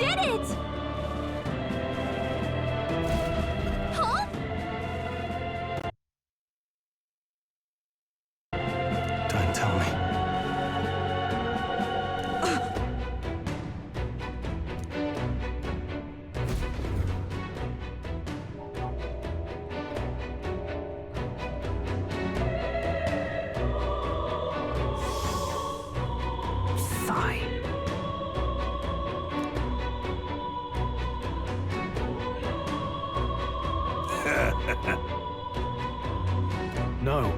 did it! Huh? Don't tell me. No.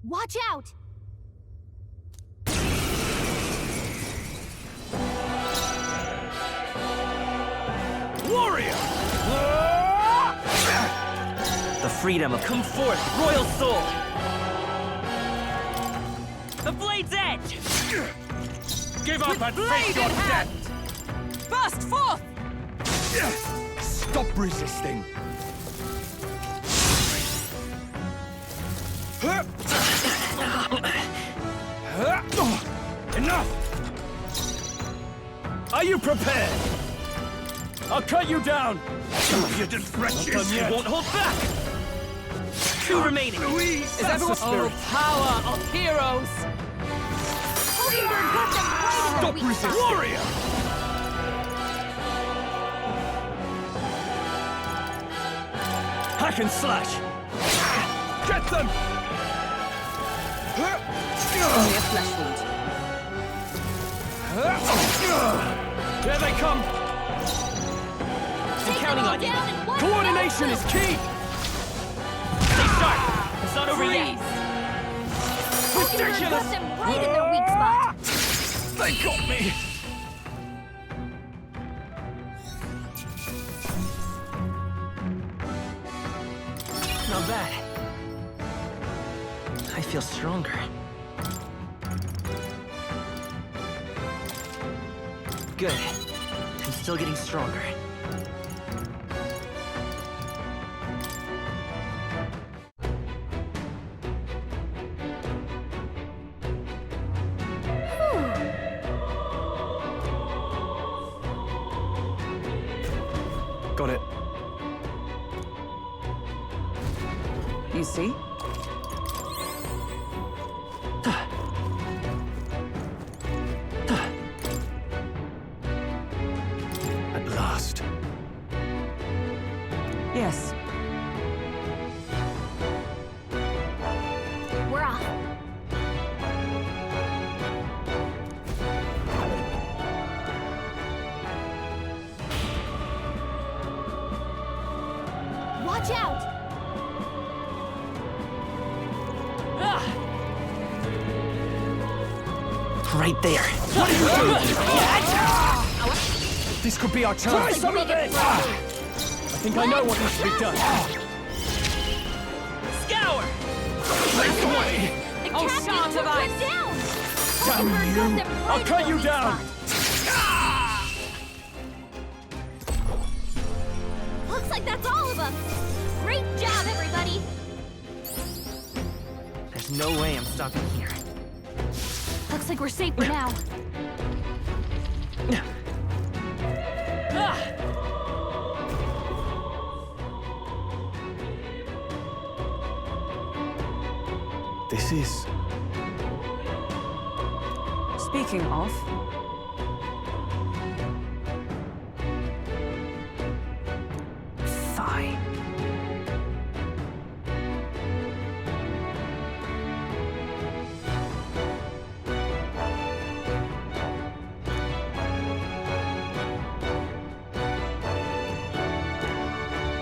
Watch out! Warrior! The freedom of come forth, royal soul! The blade's edge! Give up and face your death! Burst forth! Stop resisting! Enough! Are you prepared? I'll cut you down! Impudent wretches! You won't hold back! Two remaining! Is everyone... Oh, power of heroes! Hogenberg got them right in Stop the weak resisting! spot. Warrior! Hack and slash! Get them! Only a flesh wound. Here they come! I'm counting on you! Down in one Coordination is key! Stay sharp! It's not over yet! Hogenberg got them right in their weak spot. They got me! Not bad. I feel stronger. Good. I'm still getting stronger. Got it. You see? At last. Yes. We're off. Watch out! Right there. What are you doing? This could be our chance. Try some of this! I think I know what needs to be done. Scour! Take away! The Oh, captain shot took of ice. him down! Damn Hogenberg you! got them right I'll in cut their you weak down! spot. Looks like that's all of them. Great job, everybody! There's no way I'm stopping here. Looks like we're safe for now. This is... Speaking of, Fine.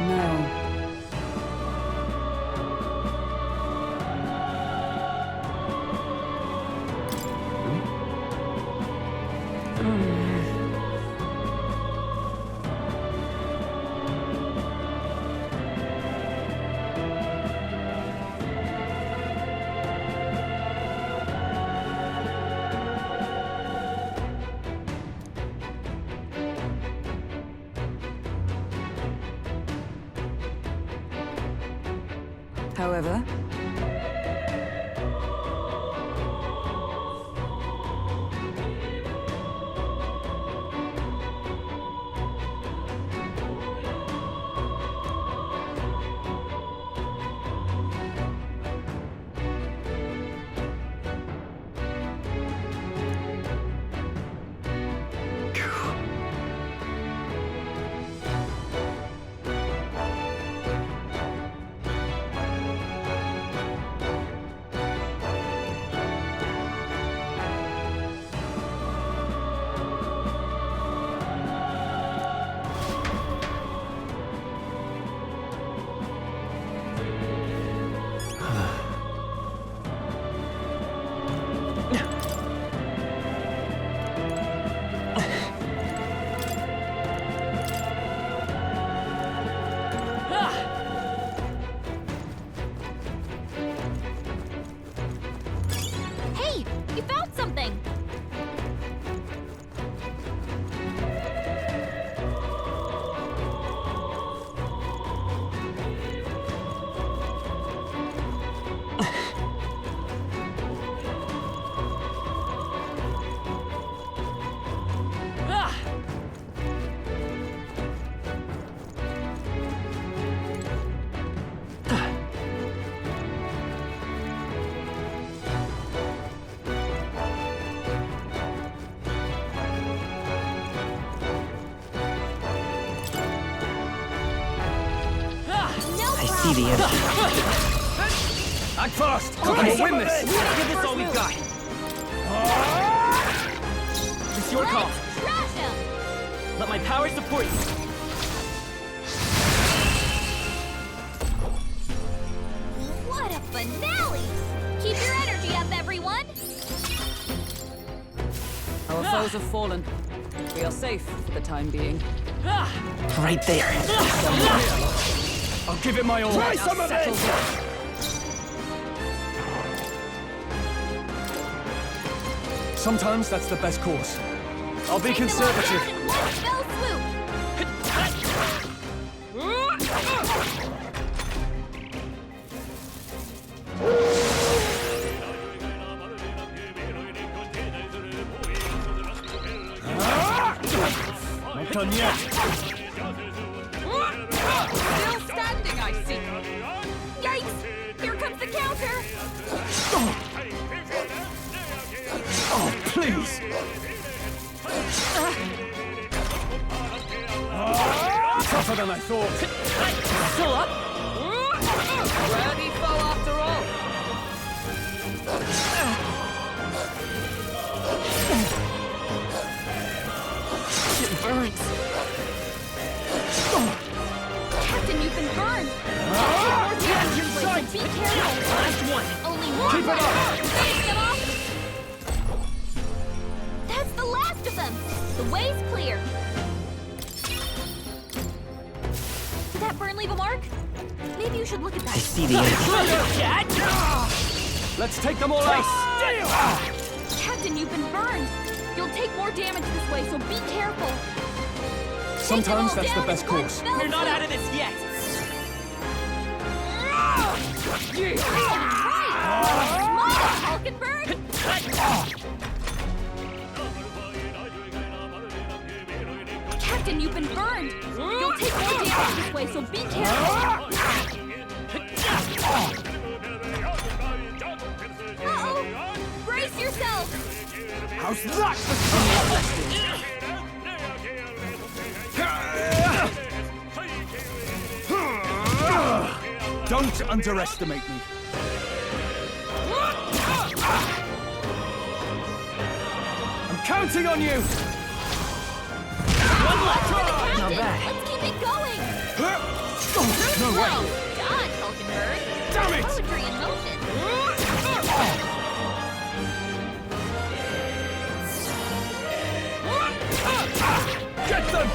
no. However, Hey, you found something! I see the end. Act fast! We'll win this! Give this all we've got. It's your call. Trash him! Let my power support you. What a finale! Keep your energy up, everyone! our foes have fallen. We are safe for the time being. Right there. I'll give it my all. Try some of this! Sometimes that's the best course. I'll be Take them all conservative. down in one fell swoop! Not done yet. Still standing, I see. Yikes! Here comes the counter! Oh, please! Tougher than I thought. Still up? Worthy foe after all. It burns. Captain, you've been burned! More damage in place, so be careful! Last one. Only one Keep it left. up. Finish them off! That's the last of them! The way's clear! Did that burn leave a mark? Maybe you should look at I that. see the end. Let's take them all out! Captain, you've been burned! You'll take more damage this way, so be careful! Sometimes Take them all that's the down best in course. one fell We're not swoop. out of this yet. Right! Hulkenberg! Captain, you've been burned! You'll take more damage this way, so be careful! Uh-oh! Brace yourself! How's that? Don't underestimate me. I'm counting on you! One left. Captain, Not bad. let's keep it going! No way! Well done, Hulkenberg! Damn it! Poetry in motion! Get them!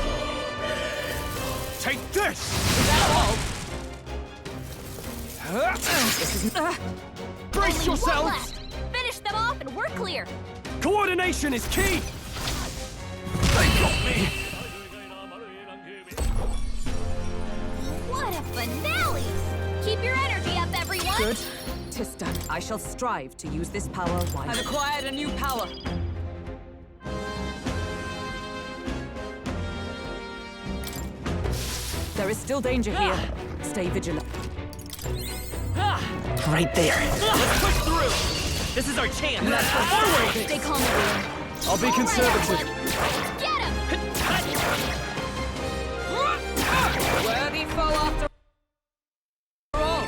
Take this! Is that all? Brace Only one yourselves! left. Finish them off and we're clear! Coordination is key! They got me! What a finale! Keep your energy up, everyone! Good. Tista, I shall strive to use this power wisely. I've acquired a new power. There is still danger here. Stay vigilant. Right there. Let's push through. This is our chance. Forward. Stay calm, everyone. I'll be conservative. Get him! Worthy foe after all.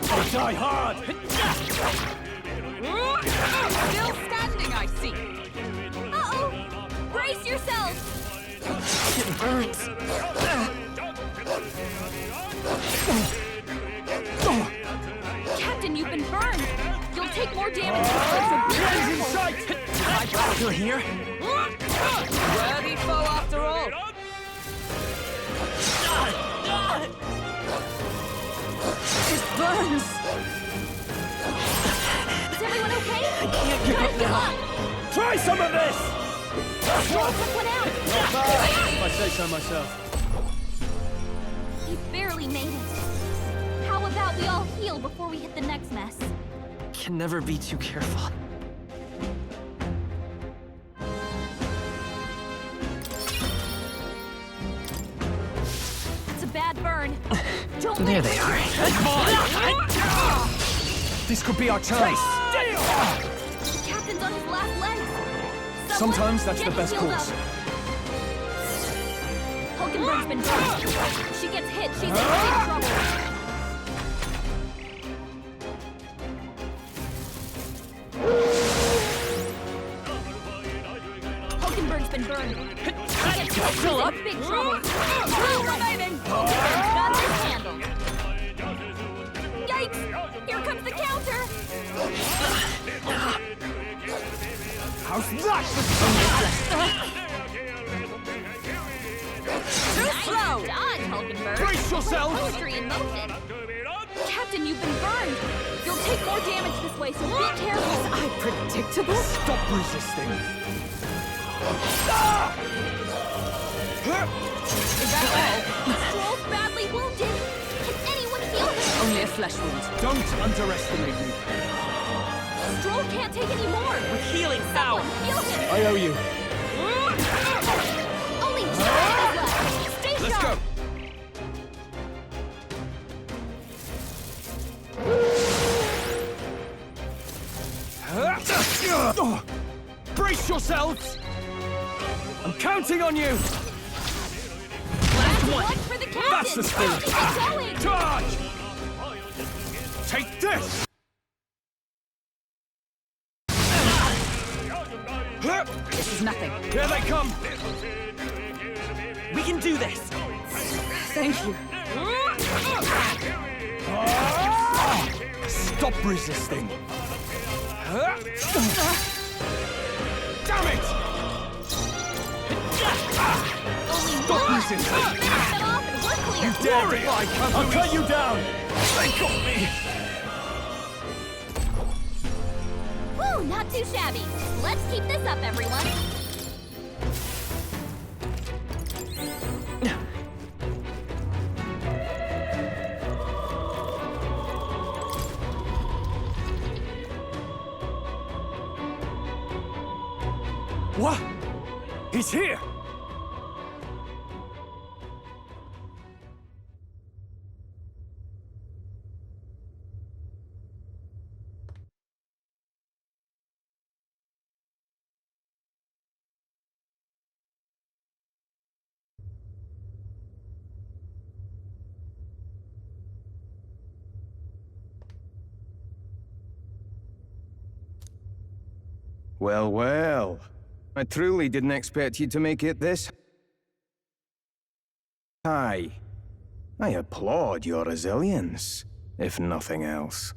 They die hard! Still standing, I see. Uh-oh! Brace yourselves! It burns. Captain, you've been burned! You'll take more damage this way, so be careful! Sight! You're here? Worthy foe after all. It burns. Is everyone okay? I can't give up now. Try some of this! Roll someone out! If I say so myself. He barely made it. How about we all heal before we hit the next mess? Can never be too careful. It's a bad burn. Don't There let they are. This could be our chance. The captain's on his last legs. Someone Sometimes that's get the best him healed course. up. Hulkenberg's been burned. She gets hit, she's in big trouble. Hulkenberg's been burned. She gets hit, she's in big trouble. Two remaining. Hulkenberg's got this handled. Yikes! Here comes the counter. How's that? Too slow. Dodge, Hulkenberg. Brace yourselves. Poetry in motion. Captain, you've been burned. You'll take more damage this way, so be careful. I predictable. Stop resisting. Is that all? Stroll's badly wounded. Can anyone heal him? Only a flesh wound. Don't underestimate me. Stroll can't take any more. With healing power. Someone heal him. I owe you. Only 2 minutes left. Stay Let's sharp. go. Brace yourselves! I'm counting on you! Last one for the captain. That's the spirit. Keep it going. Charge! Take this! This is nothing. Here they come! We can do this. Thank you. Stop resisting! Damn it! Only Stop one. resisting! Finish them off and we're clear. Dare defy! I'll cut you down! They got me! Whew, not too shabby. Let's keep this up, everyone. What? He's here! Well, well. I truly didn't expect you to make it this high. I applaud your resilience, if nothing else.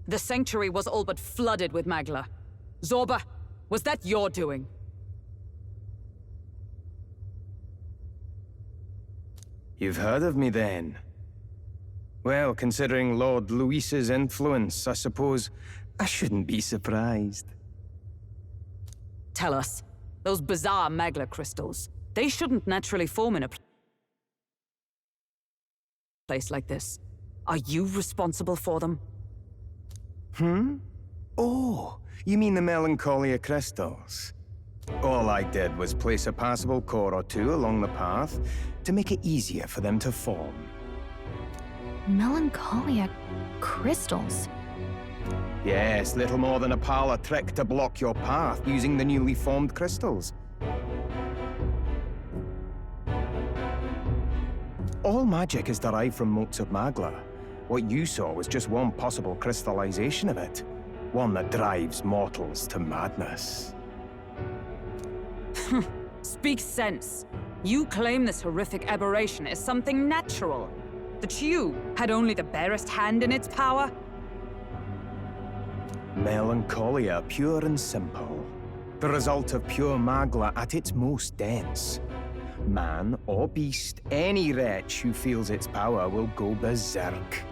The sanctuary was all but flooded with Magla. Zorba, was that your doing? You've heard of me then? Well, considering Lord Luis's influence, I suppose I shouldn't be surprised. Tell us, those bizarre Magla crystals, they shouldn't naturally form in a place like this. Are you responsible for them? Oh, you mean the Melancholia crystals? All I did was place a passable core or two along the path to make it easier for them to form. Melancholia crystals. Yes, little more than a parlor trick to block your path using the newly formed crystals. All magic is derived from motes of Magla. What you saw was just one possible crystallization of it. One that drives mortals to madness. Speak sense. You claim this horrific aberration is something natural. That you had only the barest hand in its power? Melancholia, pure and simple. The result of pure Magla at its most dense. Man or beast, any wretch who feels its power will go berserk.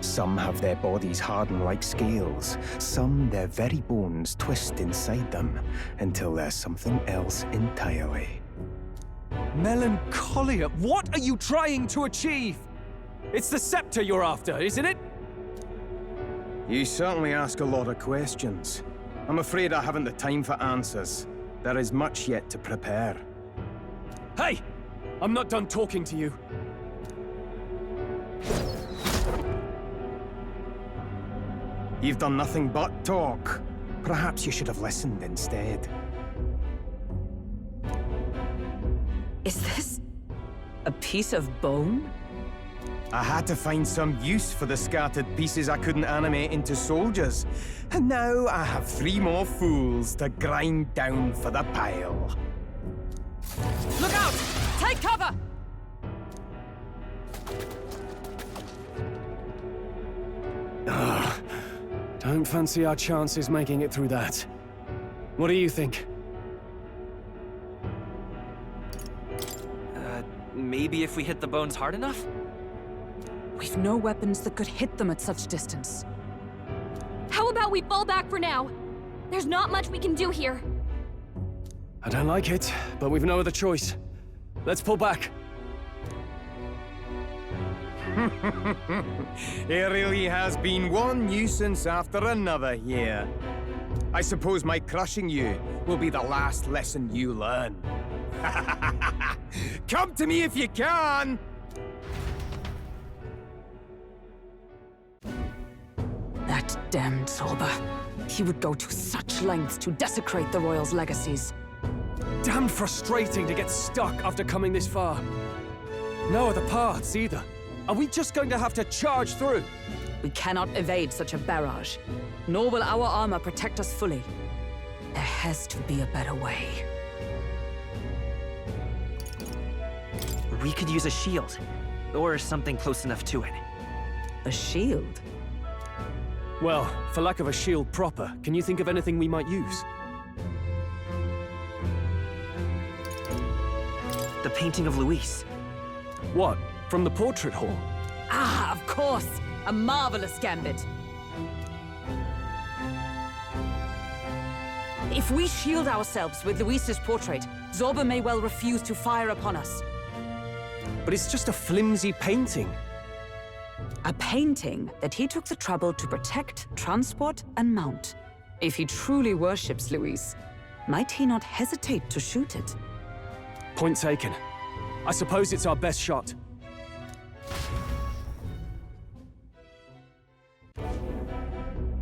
Some have their bodies harden like scales. Some their very bones twist inside them until they're something else entirely. Melancholia? What are you trying to achieve? It's the scepter you're after, isn't it? You certainly ask a lot of questions. I'm afraid I haven't the time for answers. There is much yet to prepare. Hey! I'm not done talking to you. You've done nothing but talk. Perhaps you should have listened instead. Is this a piece of bone? I had to find some use for the scattered pieces I couldn't animate into soldiers. And now I have 3 more fools to grind down for the pile. Look out! Take cover! Don't fancy our chances making it through that. What do you think? Maybe if we hit the bones hard enough? We've no weapons that could hit them at such distance. How about we fall back for now? There's not much we can do here. I don't like it, but we've no other choice. Let's pull back. It really has been one nuisance after another here. I suppose my crushing you will be the last lesson you learn. Come to me if you can! That damned Zorba. He would go to such lengths to desecrate the Royals' legacies. Damn frustrating to get stuck after coming this far. No other paths either. Are we just going to have to charge through? We cannot evade such a barrage, nor will our armor protect us fully. There has to be a better way. We could use a shield, or something close enough to it. A shield? Well, for lack of a shield proper, can you think of anything we might use? The painting of Luis. What? From the portrait hall? Ah, of course! A marvelous gambit. If we shield ourselves with Luis's portrait, Zorba may well refuse to fire upon us. But it's just a flimsy painting. A painting that he took the trouble to protect, transport, and mount. If he truly worships Luis, might he not hesitate to shoot it? Point taken. I suppose it's our best shot.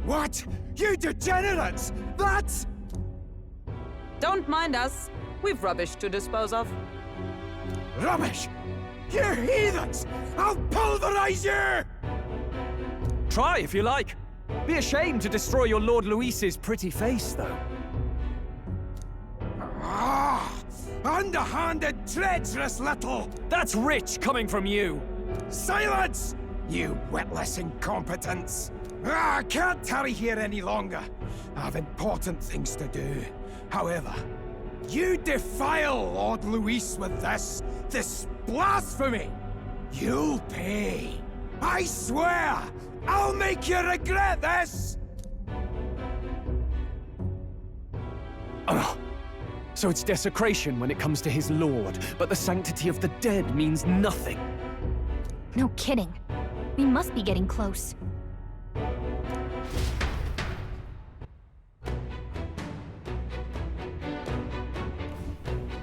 What? You degenerates! That's... Don't mind us. We've rubbish to dispose of. rubbish! You heathens! I'll pulverize you! Try if you like. Be ashamed to destroy your Lord Luis's pretty face, though. Ah! Underhanded, treacherous little... That's rich coming from you! Silence! You witless incompetents! I can't tarry here any longer. I have important things to do. However, you defile Lord Luis with this blasphemy! You'll pay! I swear! I'll make you regret this! So it's desecration when it comes to his lord, but the sanctity of the dead means nothing. No kidding. We must be getting close.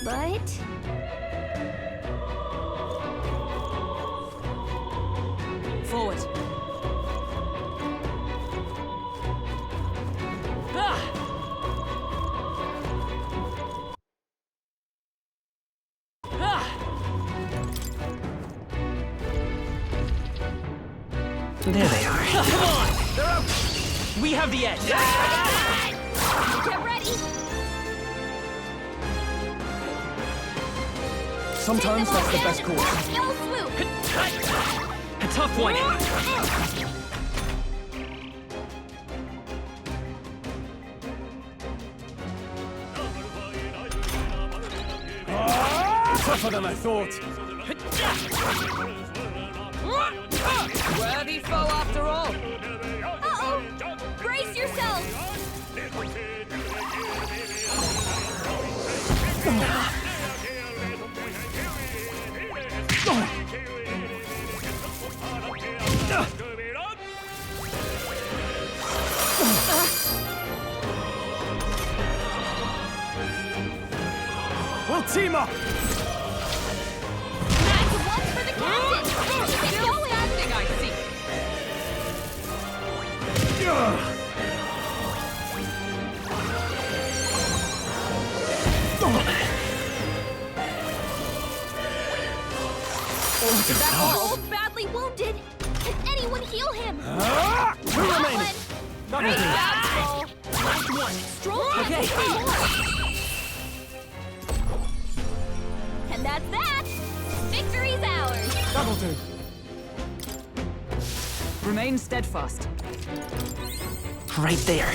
But... Forward. There they are. Come on! They're out! We have the edge! Get ready! Sometimes that's the best course. Ill swoop! A tough one! Tougher than I thought. Worthy foe after all. Uh-oh! Brace yourselves! We'll team up! 9 to 1 for the captain! Keep it going! Standing, I see. Is that all? Badly wounded! Can anyone heal him? Two remaining! Great job, Stroll! Last one! Stroll can't take more! And that's that! Victory's ours! That'll do. Remain steadfast. Right there.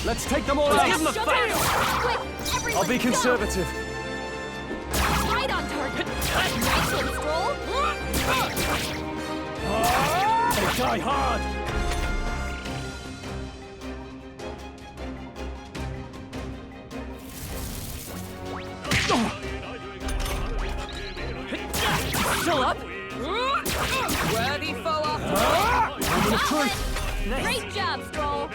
Let's take them all Let's give out! them a fight! Quick, everyone I'll be go! conservative. Right on target! Nice one, Stroll! They die hard! Still up? Worthy foe after all. Moment of truth! Nice. Great job, Stroll!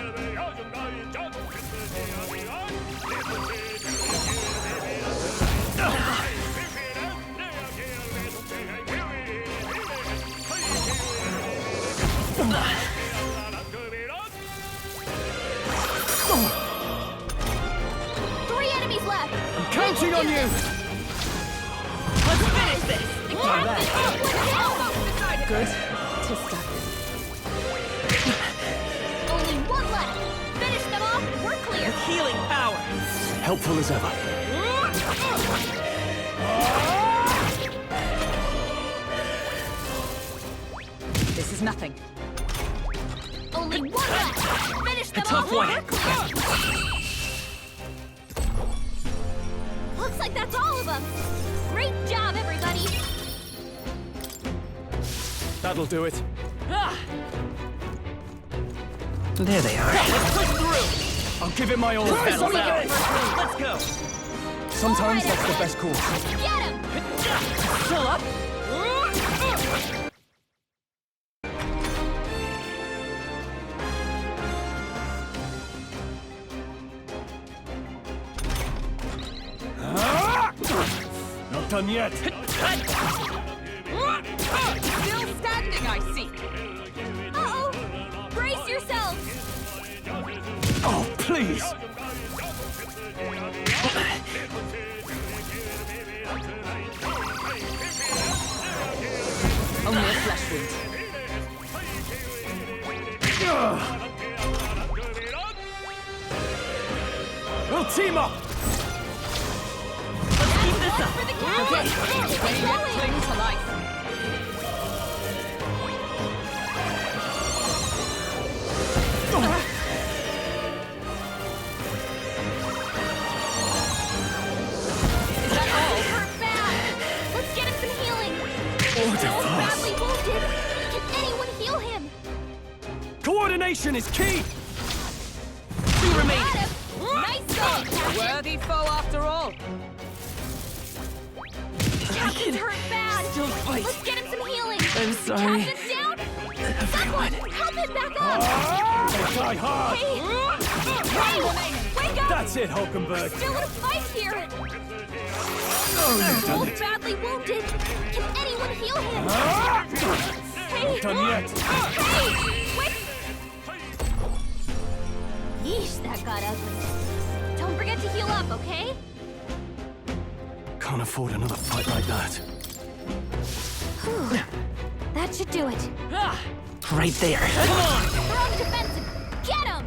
Three enemies left! Counting on you! Let's finish this! The captain went down! Good. Tista. Only one left! Finish them off and we're clear! Healing power! Helpful as ever. This is nothing. Only one left! Finish them tough off one. and we're clear! Looks like that's all of them! Great job, everybody! That'll do it. There they are. Let's push through! I'll give it my all. Battle's ours! Let's go! Sometimes All right, that's the best course. Get him! Still up? Not done yet. Still standing, I see. Uh-oh! Brace yourselves! Oh, please! Only a flesh wound. We'll team up! Let's keep this up! For the captain! Keep it going! Cling to life. Hurt bad! Let's get him some healing! Stroll's badly wounded! Can anyone heal him? Coordination is key! Two remaining! Got him! Nice going, Captain! Worthy foe after all. Captain's hurt bad! Still fight. Let's get him some healing! I'm sorry. Captain's down! Everyone. Someone, help him back up! Die hard! Hey! Hey! Wake up! That's it, Hulkenberg. Still in a fight here! Oh, They're you've done both it. badly wounded! Can anyone heal him? Hey! Not done yet. Hey! Wait! Yeesh, that got ugly. Don't forget to heal up, okay? Can't afford another fight like that. Whew. That should do it. Right there. Come on! They're on the defensive! Get him!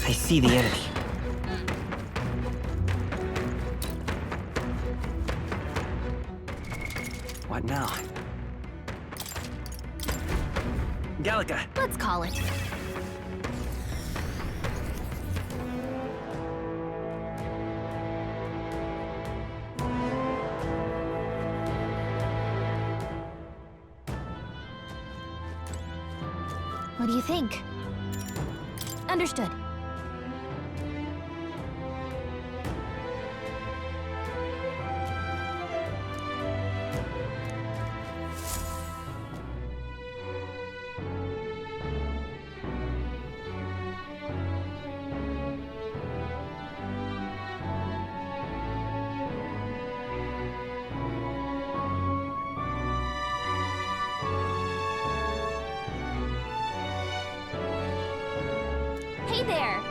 I see the enemy. What now? Gallica! Let's call it. What do you think? Understood. Hey there!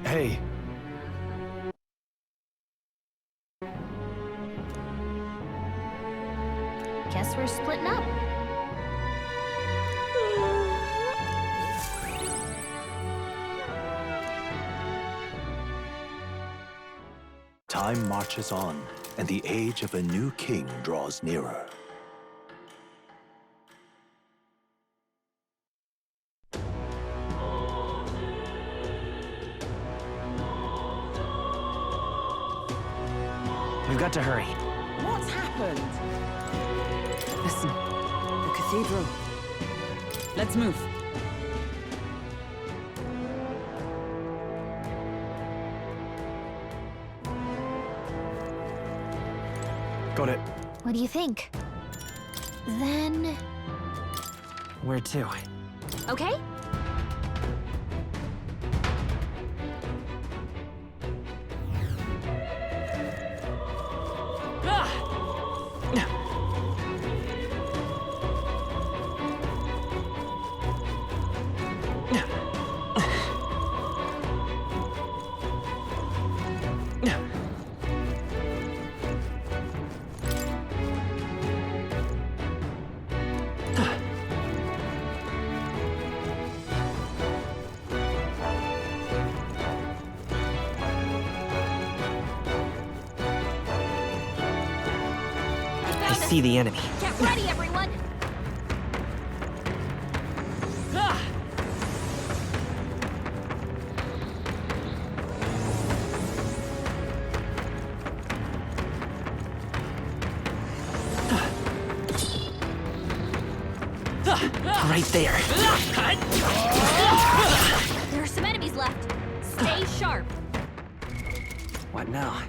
Hey, Guess we're splitting up. Time marches on, and the age of a new king draws nearer. We've got to hurry. What's happened? Listen, the cathedral. Let's move. got it. What do you think? Then... Where to? okay? I see the enemy. Get ready, everyone! Right there. There are some enemies left. Stay sharp. What now?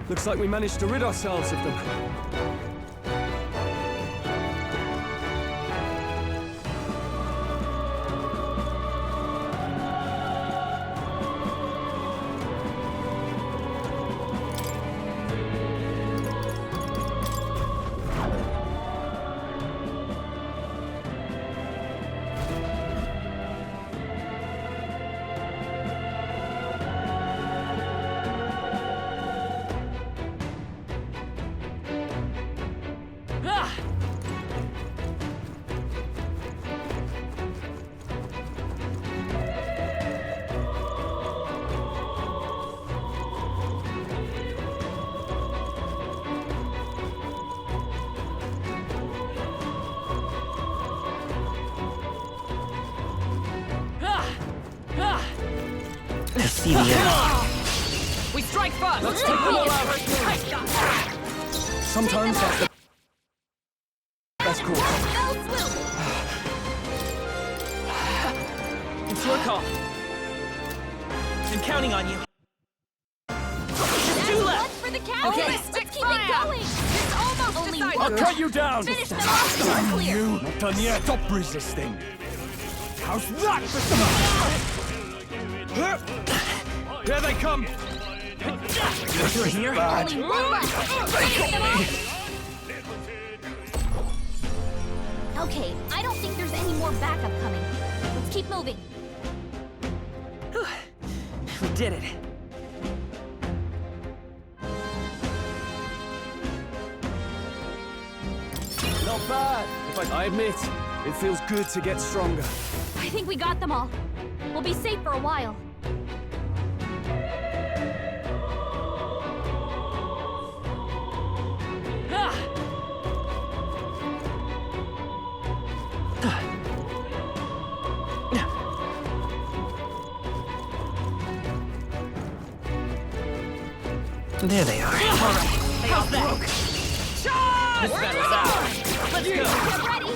Looks like we managed to rid ourselves of them. I see the end. We strike first! Let's take them all out! Sometimes that's the best course. Go swoop! It's your call. I'm counting on you. That's Two one left. for the count. Okay, Let's stick keep fire. it going. It's almost only decided. I'll one. cut you down! Finish them off and we're clear. Not done yet. Stop resisting. How's that for some... Here they come! You're here? Only one left. Finish them off. Okay, I don't think there's any more backup coming. Let's keep moving. We did it. Not bad. I admit, it feels good to get stronger. I think we got them all. We'll be safe for a while. There they are. All right. How's that? This battle's ours. Let's go. Get ready.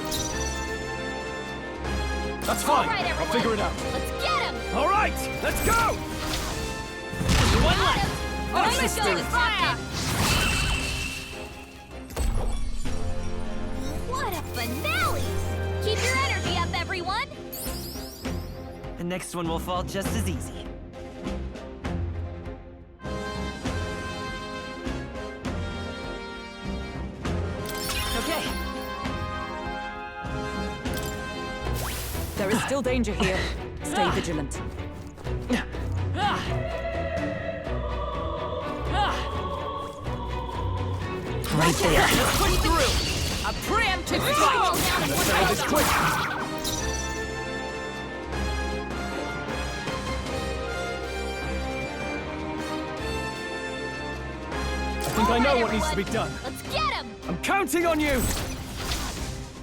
That's All fine. right, I'll everyone. figure it out. Let's get him. All right, let's go! One left. Let's go, fire. What a finale! Keep your energy up, everyone. The next one will fall just as easy. Okay. There is still danger here. Stay vigilant. Right there. Let's push through! A preemptive strike! Settle this quick! I think I know what needs to be done. Let's get him. I'm counting on you!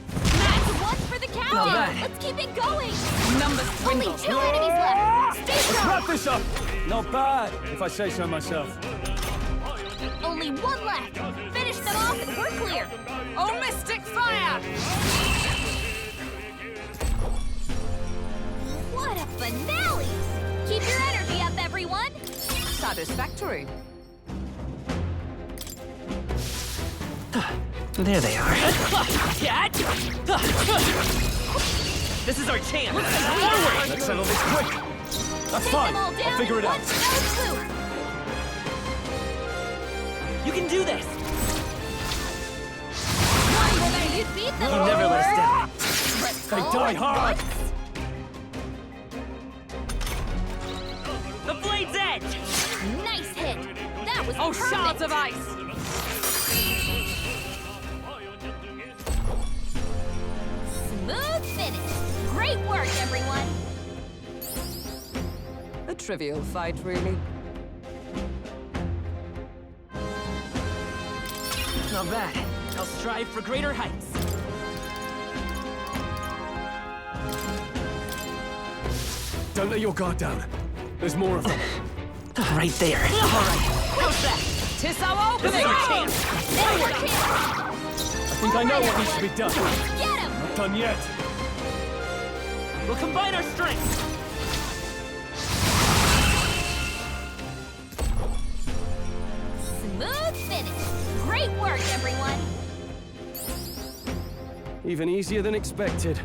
That's one for the Not captain. bad. Let's keep it going. Numbers Only dwindle. 2 enemies left. Stay Let's strong. wrap this up! Not bad, if I say so myself. Only one left. Finish them off and we're clear. Oh, Mystic Fire! What a finale! Keep your energy up, everyone. Satisfactory. There they are. This is our chance. Forward! Let's settle this quick! That's Take fine, them all down I'll figure it in out. one fell swoop. You can do this. You beat them. You never let us down. They die hard! The blade's edge. Nice hit. That was Oh, perfect. shards of ice! Smooth finish. Great work, everyone. A trivial fight, really. Not bad. I'll strive for greater heights. Don't let your guard down. There's more of them. Right there. All right. How's that? Tis our This opening! is our chance. Forward. I think I know what needs to be done. Get him. Not done yet. We'll combine our strengths. Smooth finish. Great work, everyone. Even easier than expected.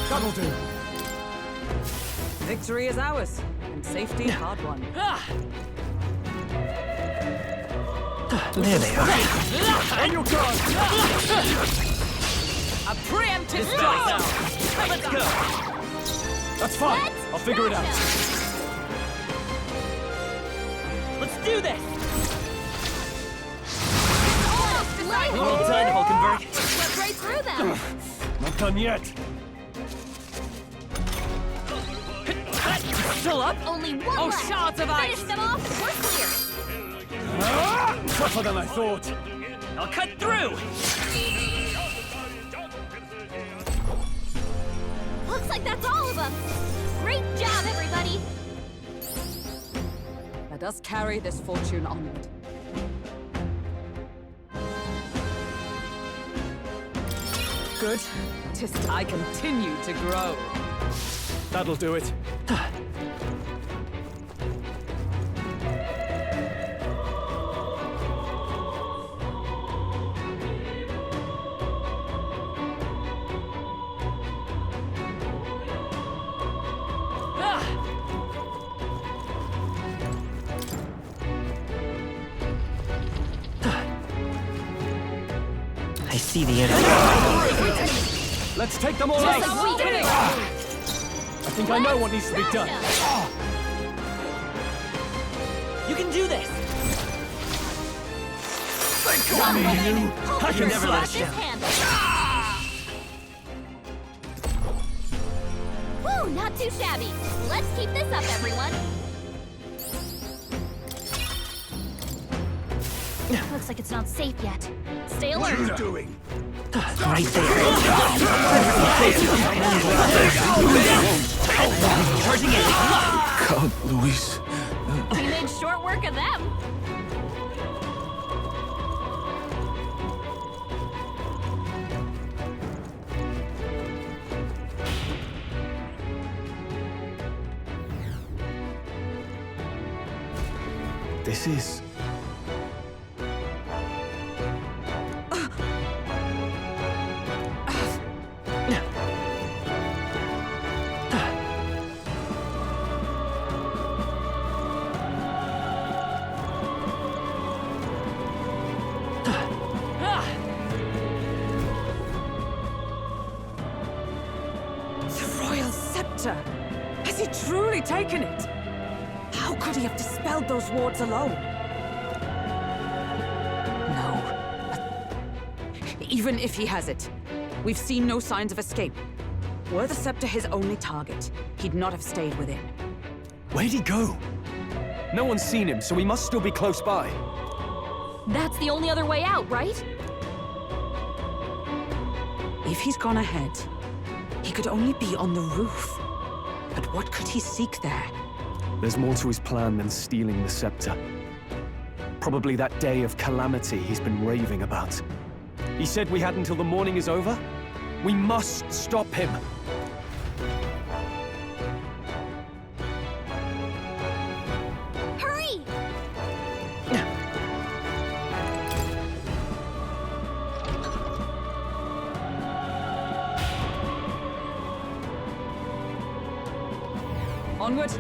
That'll do. Victory is ours, and safety hard won. There they are. On your guard! A preemptive strike! Let's go. That's fine. Let's I'll figure it out. Let's do this! Almost Well done, Hulkenberg. Swept right through them. Not done yet. Still up? Only one Oh, left. shards of ice. Finish them off and we're clear. Tougher than I thought. I'll cut through! Looks like that's all of them. Great job, everybody. Let us carry this fortune onward. Good. 'Tis I continue to grow. That'll do it. I see the enemy. Let's take them all out. Just a week. I think I know what needs to be done. You can do this! I can never let us down. Woo, not too shabby. Let's keep this up, everyone. Looks like it's not safe yet. Stay alert. Right there. Charging in. God, Luis. We made short work of them. This is... The royal scepter! Has he truly taken it? How could he have dispelled those wards alone? No. Even if he has it, we've seen no signs of escape. Were the scepter his only target, he'd not have stayed within. Where'd he go? No one's seen him, so he must still be close by. That's the only other way out, right? If he's gone ahead, he could only be on the roof. But what could he seek there? There's more to his plan than stealing the scepter. Probably that day of calamity he's been raving about. He said we had until the morning is over? We must stop him! Hurry! Onward!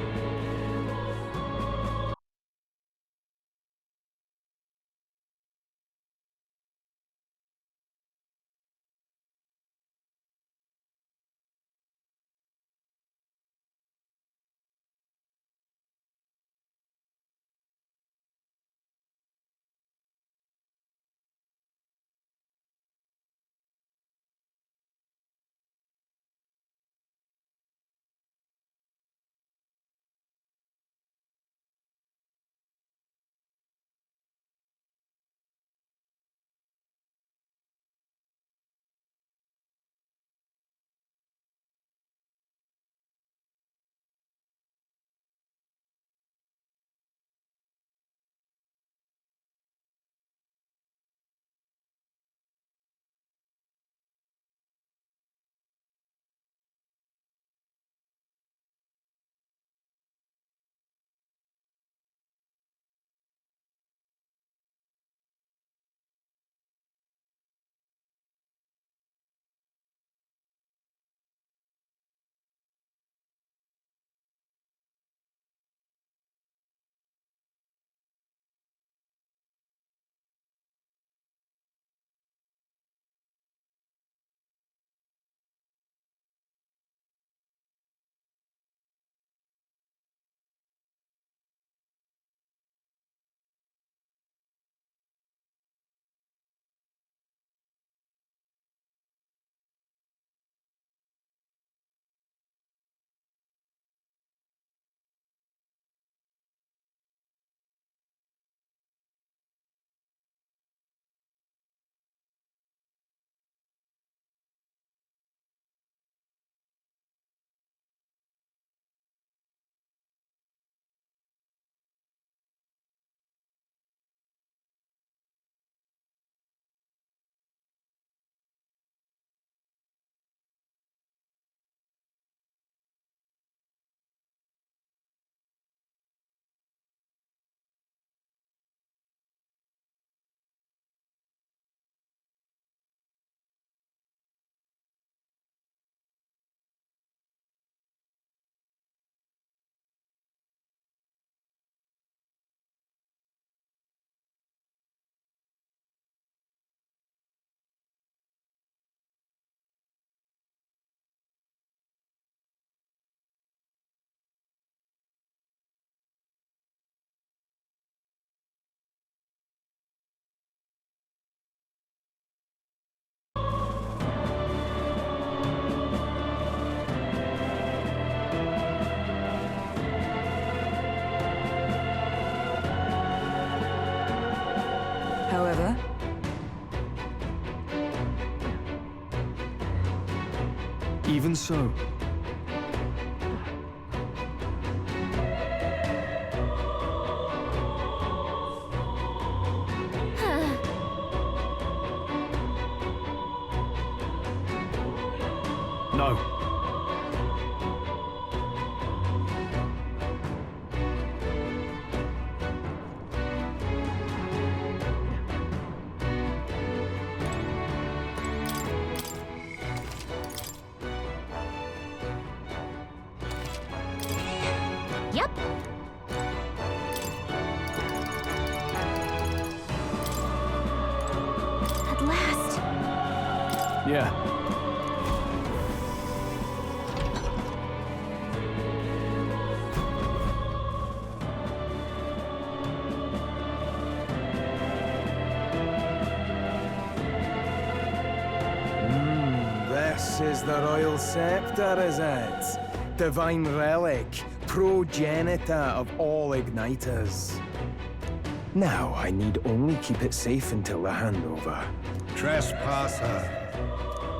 however. Even so. No. Yep. At last. Yeah. This is the royal scepter, is it? Divine relic, progenitor of all igniters. Now I need only keep it safe until the handover. Trespasser,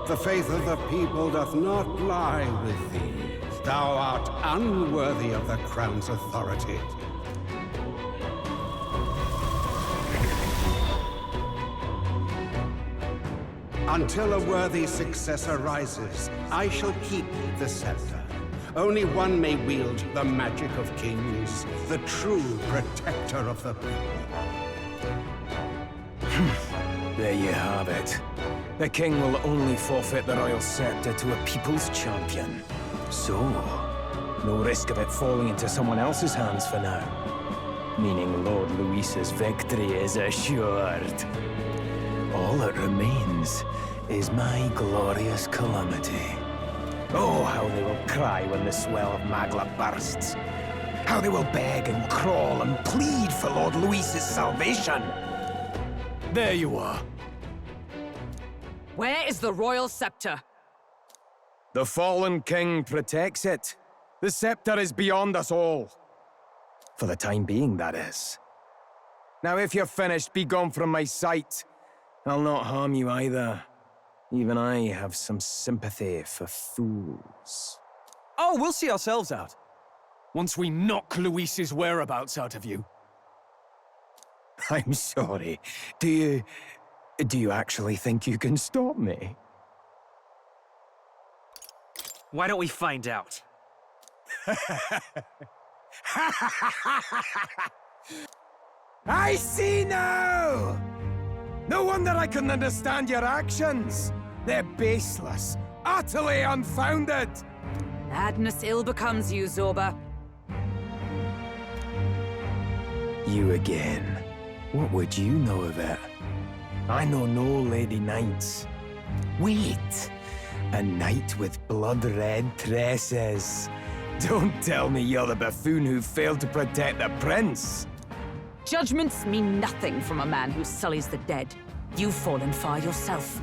the faith of the people doth not lie with thee. Thou art unworthy of the crown's authority. Until a worthy successor rises, I shall keep the scepter. Only one may wield the magic of kings, the true protector of the people. There you have it. The king will only forfeit the royal scepter to a people's champion. So, no risk of it falling into someone else's hands for now. Meaning Lord Luis's victory is assured. All that remains is my glorious calamity. Oh, how they will cry when the swell of Magla bursts. How they will beg and crawl and plead for Lord Luis's salvation. There you are. Where is the royal scepter? The fallen king protects it. The scepter is beyond us all. For the time being, that is. Now, if you're finished, be gone from my sight. I'll not harm you either. Even I have some sympathy for fools. Oh, we'll see ourselves out. Once we knock Luis's whereabouts out of you. I'm sorry. Do you actually think you can stop me? Why don't we find out? I see now! No wonder I couldn't understand your actions. They're baseless, utterly unfounded. Madness ill becomes you, Zorba. You again. What would you know of it? I know no Lady Knights. Wait! A knight with blood-red tresses. Don't tell me you're the buffoon who failed to protect the prince. Judgments mean nothing from a man who sullies the dead. You've fallen far yourself.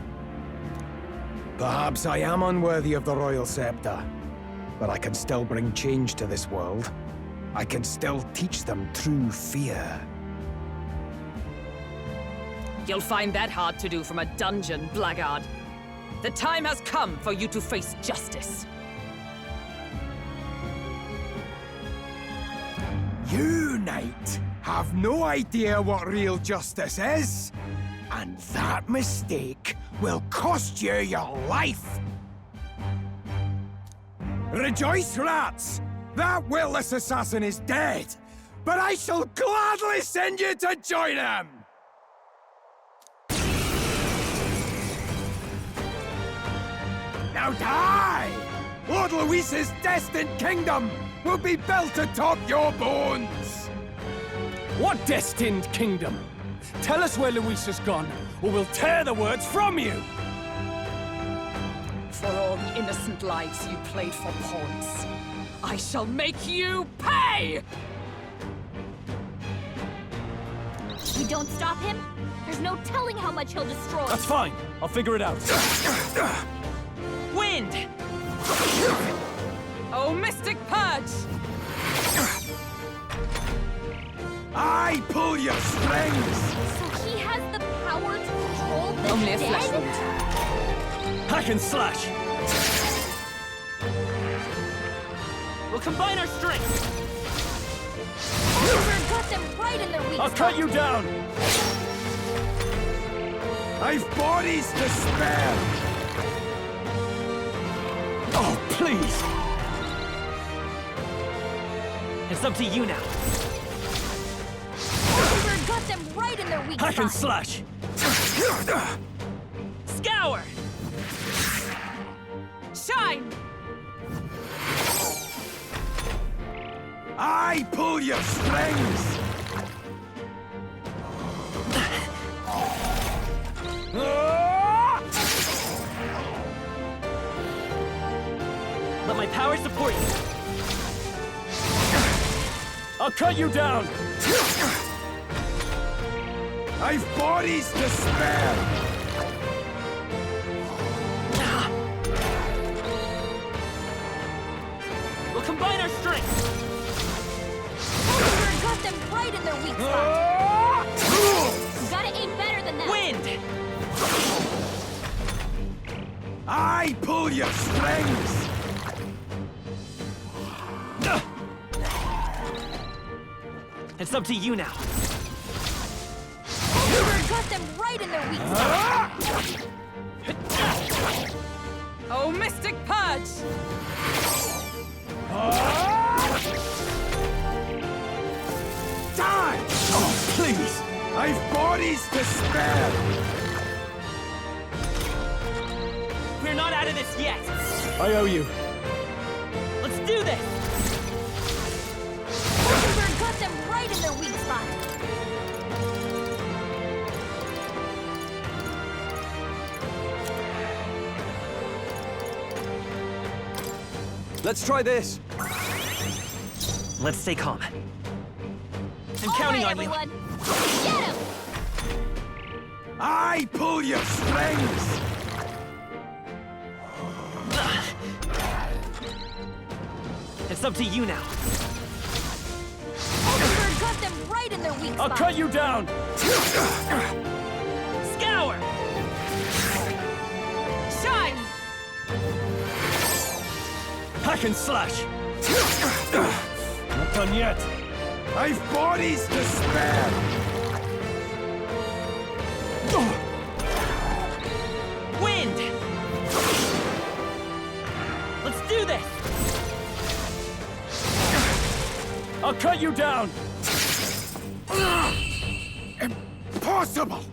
Perhaps I am unworthy of the royal scepter, but I can still bring change to this world. I can still teach them true fear. You'll find that hard to do from a dungeon, blackguard. The time has come for you to face justice. You, knight, have no idea what real justice is. And that mistake will cost you your life. Rejoice, rats! That willless assassin is dead. But I shall gladly send you to join him! Now die! Lord Luis's destined kingdom will be built atop your bones! What destined kingdom? Tell us where Luis has gone, or we'll tear the words from you! For all the innocent lives you played for pawns, I shall make you pay! You don't stop him, there's no telling how much he'll destroy. That's fine. I'll figure it out. Wind! Oh, Mystic Purge! I pull your strings! So he has the Only a flesh Dead? wound. Hack and slash! We'll combine our strength! Oliver got them right in their weak I'll spot. cut you down! I've bodies to spare! Oh, please! It's up to you now. Oliver got them right in their weak Hack and spot. slash! Scour! Shine! I pull your strings! Let my power support you. I'll cut you down! I've bodies to spare! We'll combine our strength! Oliver got them right in their weak spot. You gotta aim better than that. Wind! I pull your strings! It's up to you now. Oliver got them right in their weak spot. Oh, Mystic Purge! Die! Oh, please! I've bodies to spare! We're not out of this yet! I owe you. Let's do this! Oliver got them right in their weak spot. Let's try this. Let's stay calm. I'm All counting right, on you. everyone. Get him! I pull your strings! It's up to you now. Oliver got them right in their weak I'll spot. cut you down! Scour! Shine! Hack and slash! Not done yet! I've bodies to spare! Wind! Let's do this! I'll cut you down! Impossible!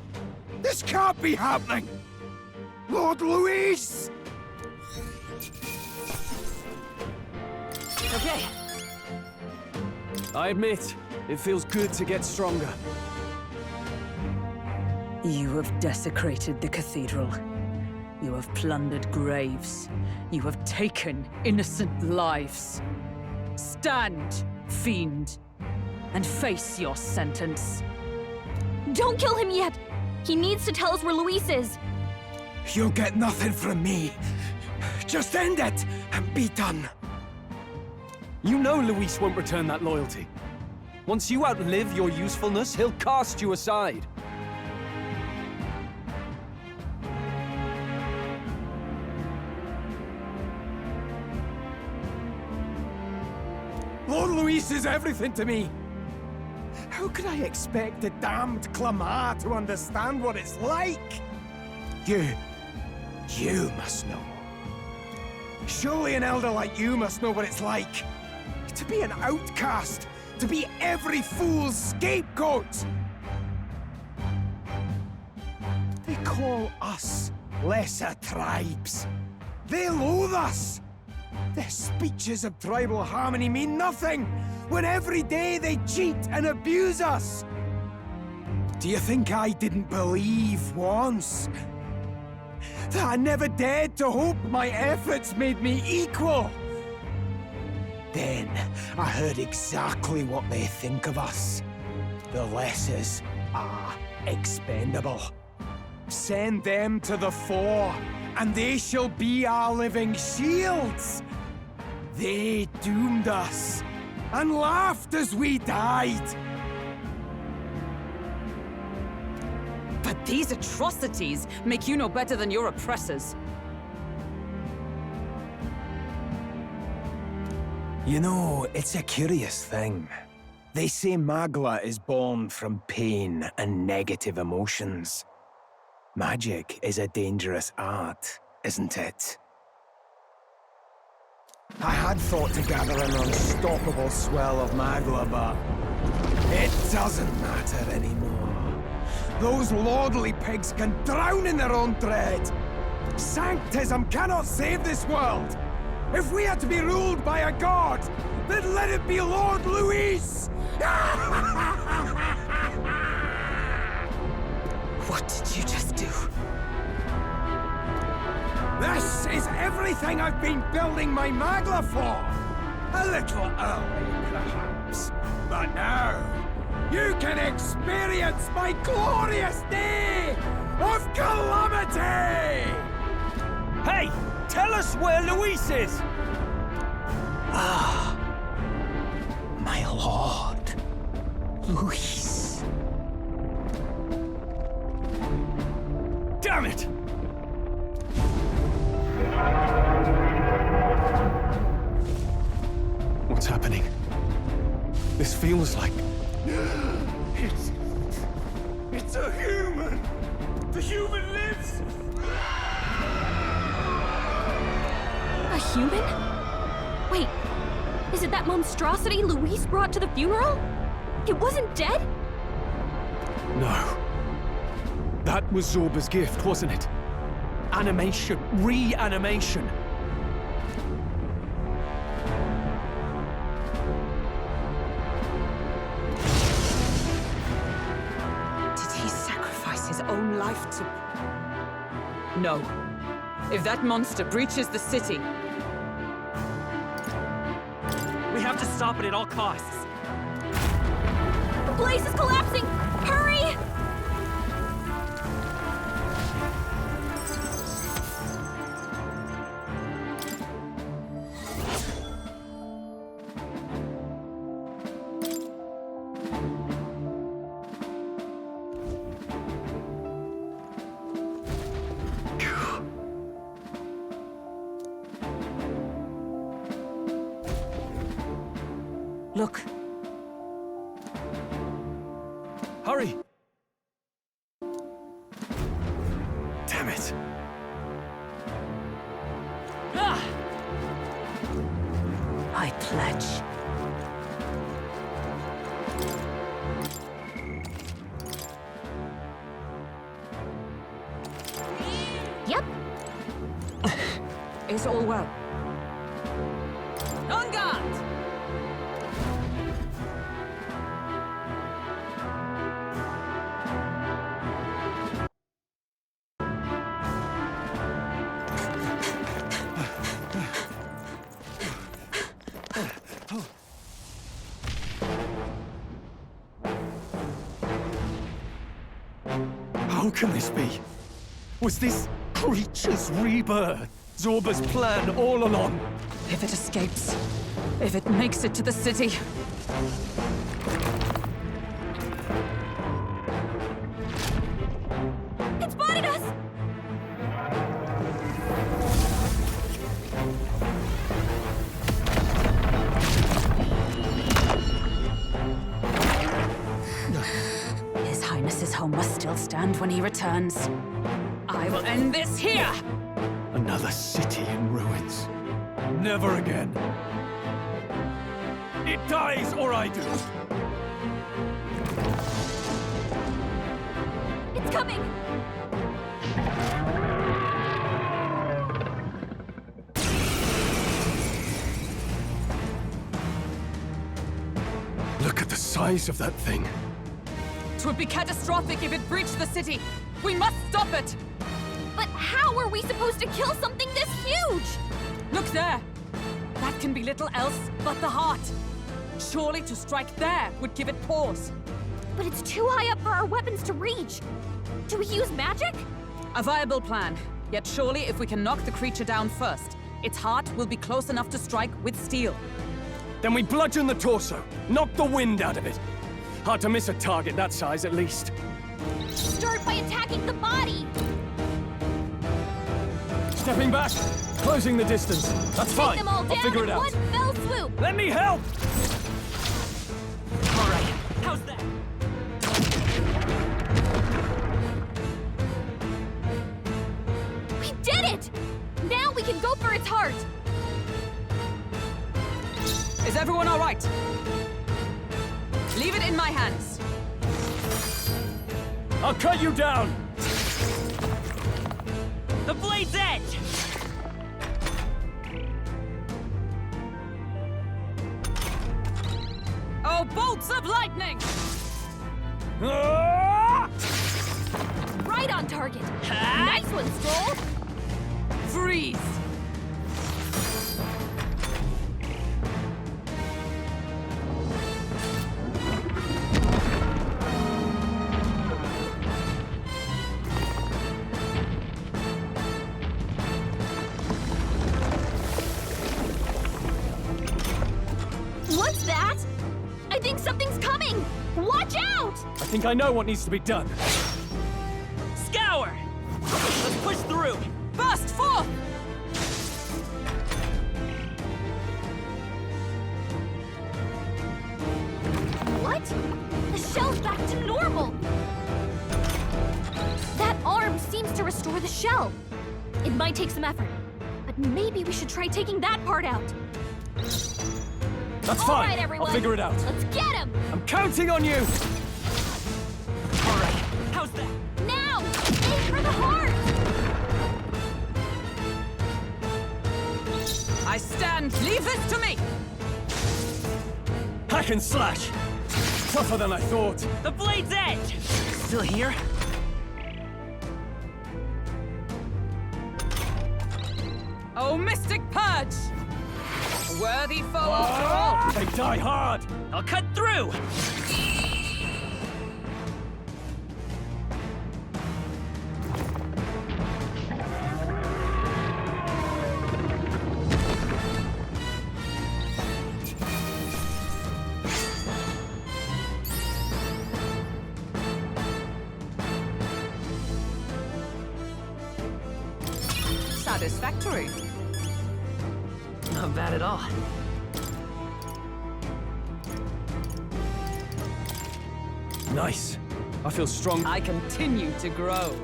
This can't be happening! Lord Louis! Okay, I admit, it feels good to get stronger. You have desecrated the cathedral. You have plundered graves. You have taken innocent lives. Stand, fiend, and face your sentence. Don't kill him yet. He needs to tell us where Luis is. You'll get nothing from me. Just end it and be done. You know Luis won't return that loyalty. Once you outlive your usefulness, he'll cast you aside. Lord Louis is everything to me. How could I expect the damned Clamar to understand what it's like? You must know. Surely an elder like you must know what it's like. To be an outcast, to be every fool's scapegoat. They call us lesser tribes. They loathe us. Their speeches of tribal harmony mean nothing, when every day they cheat and abuse us. Do you think I didn't believe once that I never dared to hope my efforts made me equal? Then I heard exactly what they think of us. The lessers are expendable. Send them to the fore, and they shall be our living shields. They doomed us, and laughed as we died. But these atrocities make you no better than your oppressors. You know, it's a curious thing. They say Magla is born from pain and negative emotions. Magic is a dangerous art, isn't it? I had thought to gather an unstoppable swell of Magla, but it doesn't matter anymore. Those lordly pigs can drown in their own dread. Sanctism cannot save this world. If we are to be ruled by a god, then let it be Lord Luis! What did you just do? This is everything I've been building my Magla for! A little early, perhaps. But now, you can experience my glorious day of calamity! Hey! Tell us where Luis is! Ah, my lord, Luis. Damn it! What's happening? This feels like... It's a human! The human lives! A human? Wait, is it that monstrosity Luis brought to the funeral? It wasn't dead? No. That was Zorba's gift, wasn't it? Animation. Reanimation. Did he sacrifice his own life to... No. If that monster breaches the city... We have to stop it at all costs. The place is collapsing! Hurry! Look. Hurry! Damn it. Ah! I pledge. Yep. Is all well? On guard! How can this be? Was this creature's rebirth Zorba's plan all along? If it escapes, if it makes it to the city... It spotted us! His Highness's home must still stand when he returns. I will end this here! Another city in ruins. Never again. It dies or I do. It's coming! Look at the size of that thing. It would be catastrophic if it breached the city! We must stop it! But how are we supposed to kill something this huge? Look there! That can be little else but the heart. Surely to strike there would give it pause. But it's too high up for our weapons to reach. Do we use magic? A viable plan. Yet surely if we can knock the creature down first, its heart will be close enough to strike with steel. Then we bludgeon the torso. Knock the wind out of it. Hard to miss a target that size, at least. Start by attacking the body! Stepping back, closing the distance. That's Take fine. them all I'll down figure in it out. one fell swoop! Let me help! All right, how's that? We did it! Now we can go for its heart! Is everyone all right? Leave it in my hands. I'll cut you down! The blade's edge! Oh, bolts of lightning! Ah! Right on target! Nice one, Stroll! Freeze! What's that? I think something's coming! Watch out! I think I know what needs to be done. Scour! Let's push through! Burst forth! What? The shell's back to normal! That arm seems to restore the shell. It might take some effort, but maybe we should try taking that part out. That's All fine. right, everyone. I'll figure it out. Let's get him! I'm counting on you! All right, how's that? Now! Aim for the heart! I stand. Leave this to me! Hack and slash! Tougher than I thought. The blade's edge! Still here? Oh, Mystic Purge! A worthy foe after all! They die hard! I'll cut through! Satisfactory. Not bad at all. Nice. I feel strong. I continue to grow.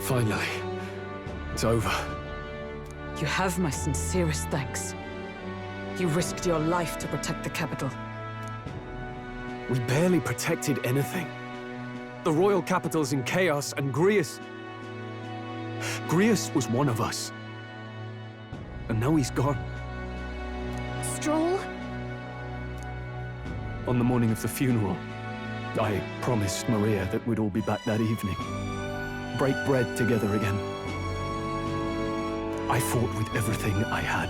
Finally. It's over. You have my sincerest thanks. You risked your life to protect the capital. We barely protected anything. The royal capital's in chaos, and Grius was one of us. And now he's gone. Stroll? On the morning of the funeral, I promised Maria that we'd all be back that evening. Break bread together again. I fought with everything I had,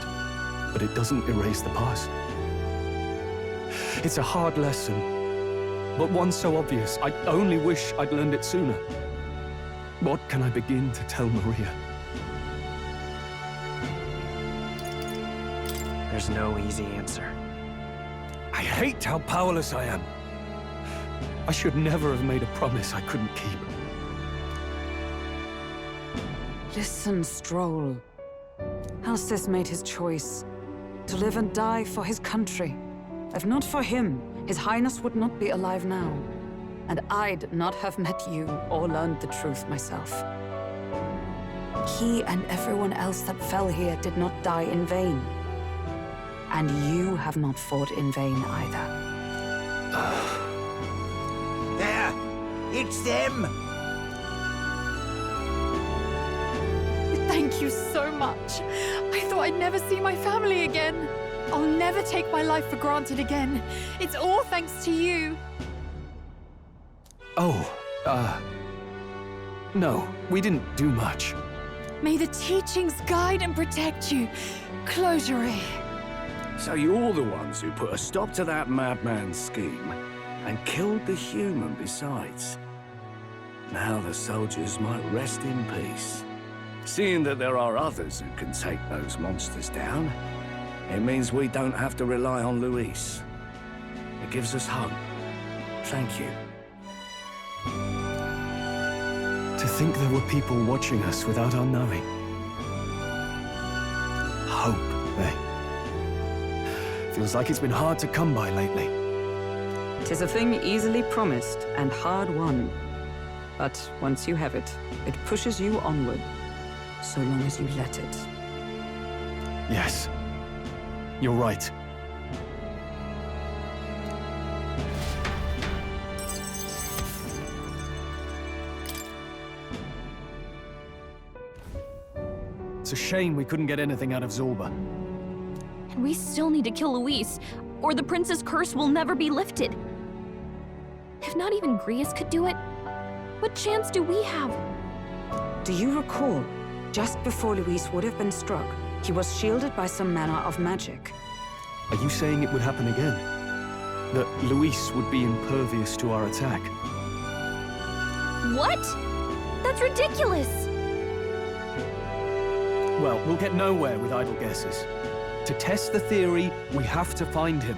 but it doesn't erase the past. It's a hard lesson, but one so obvious, I only wish I'd learned it sooner. What can I begin to tell Maria? There's no easy answer. I hate how powerless I am. I should never have made a promise I couldn't keep. Listen, Stroll. Alcest made his choice. To live and die for his country. If not for him, His Highness would not be alive now. And I'd not have met you or learned the truth myself. He and everyone else that fell here did not die in vain. And you have not fought in vain either. There! It's them! Thank you so much. I thought I'd never see my family again. I'll never take my life for granted again. It's all thanks to you. No, we didn't do much. May the teachings guide and protect you. Closure. So you're the ones who put a stop to that madman's scheme and killed the human besides. Now the soldiers might rest in peace. Seeing that there are others who can take those monsters down, it means we don't have to rely on Luis. It gives us hope. Thank you. To think there were people watching us without our knowing. Hope, eh? Feels like it's been hard to come by lately. 'Tis a thing easily promised and hard won. But once you have it, it pushes you onward, so long as you let it. Yes. You're right. It's a shame we couldn't get anything out of Zorba. And we still need to kill Luis, or the prince's curse will never be lifted. If not even Grius could do it, what chance do we have? Do you recall, just before Luis would have been struck, he was shielded by some manner of magic? Are you saying it would happen again? That Luis would be impervious to our attack? What? That's ridiculous! Well, we'll get nowhere with idle guesses. To test the theory, we have to find him.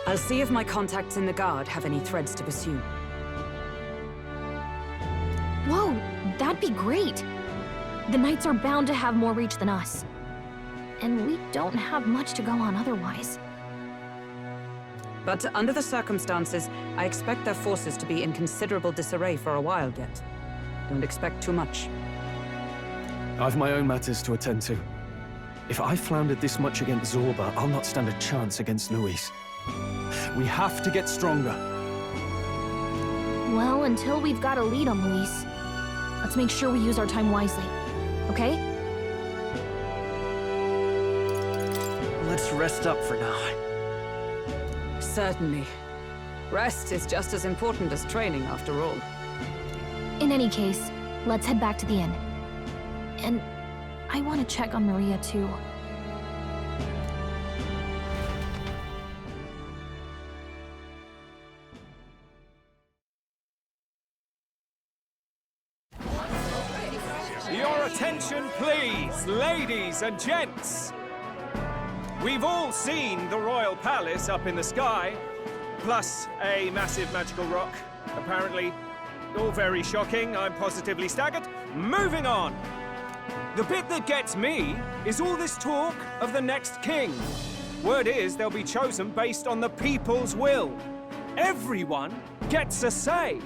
I'll see if my contacts in the Guard have any threads to pursue. Whoa, that'd be great. The Knights are bound to have more reach than us. And we don't have much to go on otherwise. But under the circumstances, I expect their forces to be in considerable disarray for a while yet. Don't expect too much. I've my own matters to attend to. If I floundered this much against Zorba, I'll not stand a chance against Luis. We have to get stronger. Well, until we've got a lead on Luis, let's make sure we use our time wisely. Okay? Let's rest up for now. Certainly. Rest is just as important as training, after all. In any case, let's head back to the inn. And I want to check on Maria, too. Your attention, please, ladies and gents. We've all seen the royal palace up in the sky, plus a massive magical rock, apparently. All very shocking, I'm positively staggered. Moving on! The bit that gets me is all this talk of the next king. Word is they'll be chosen based on the people's will. Everyone gets a say.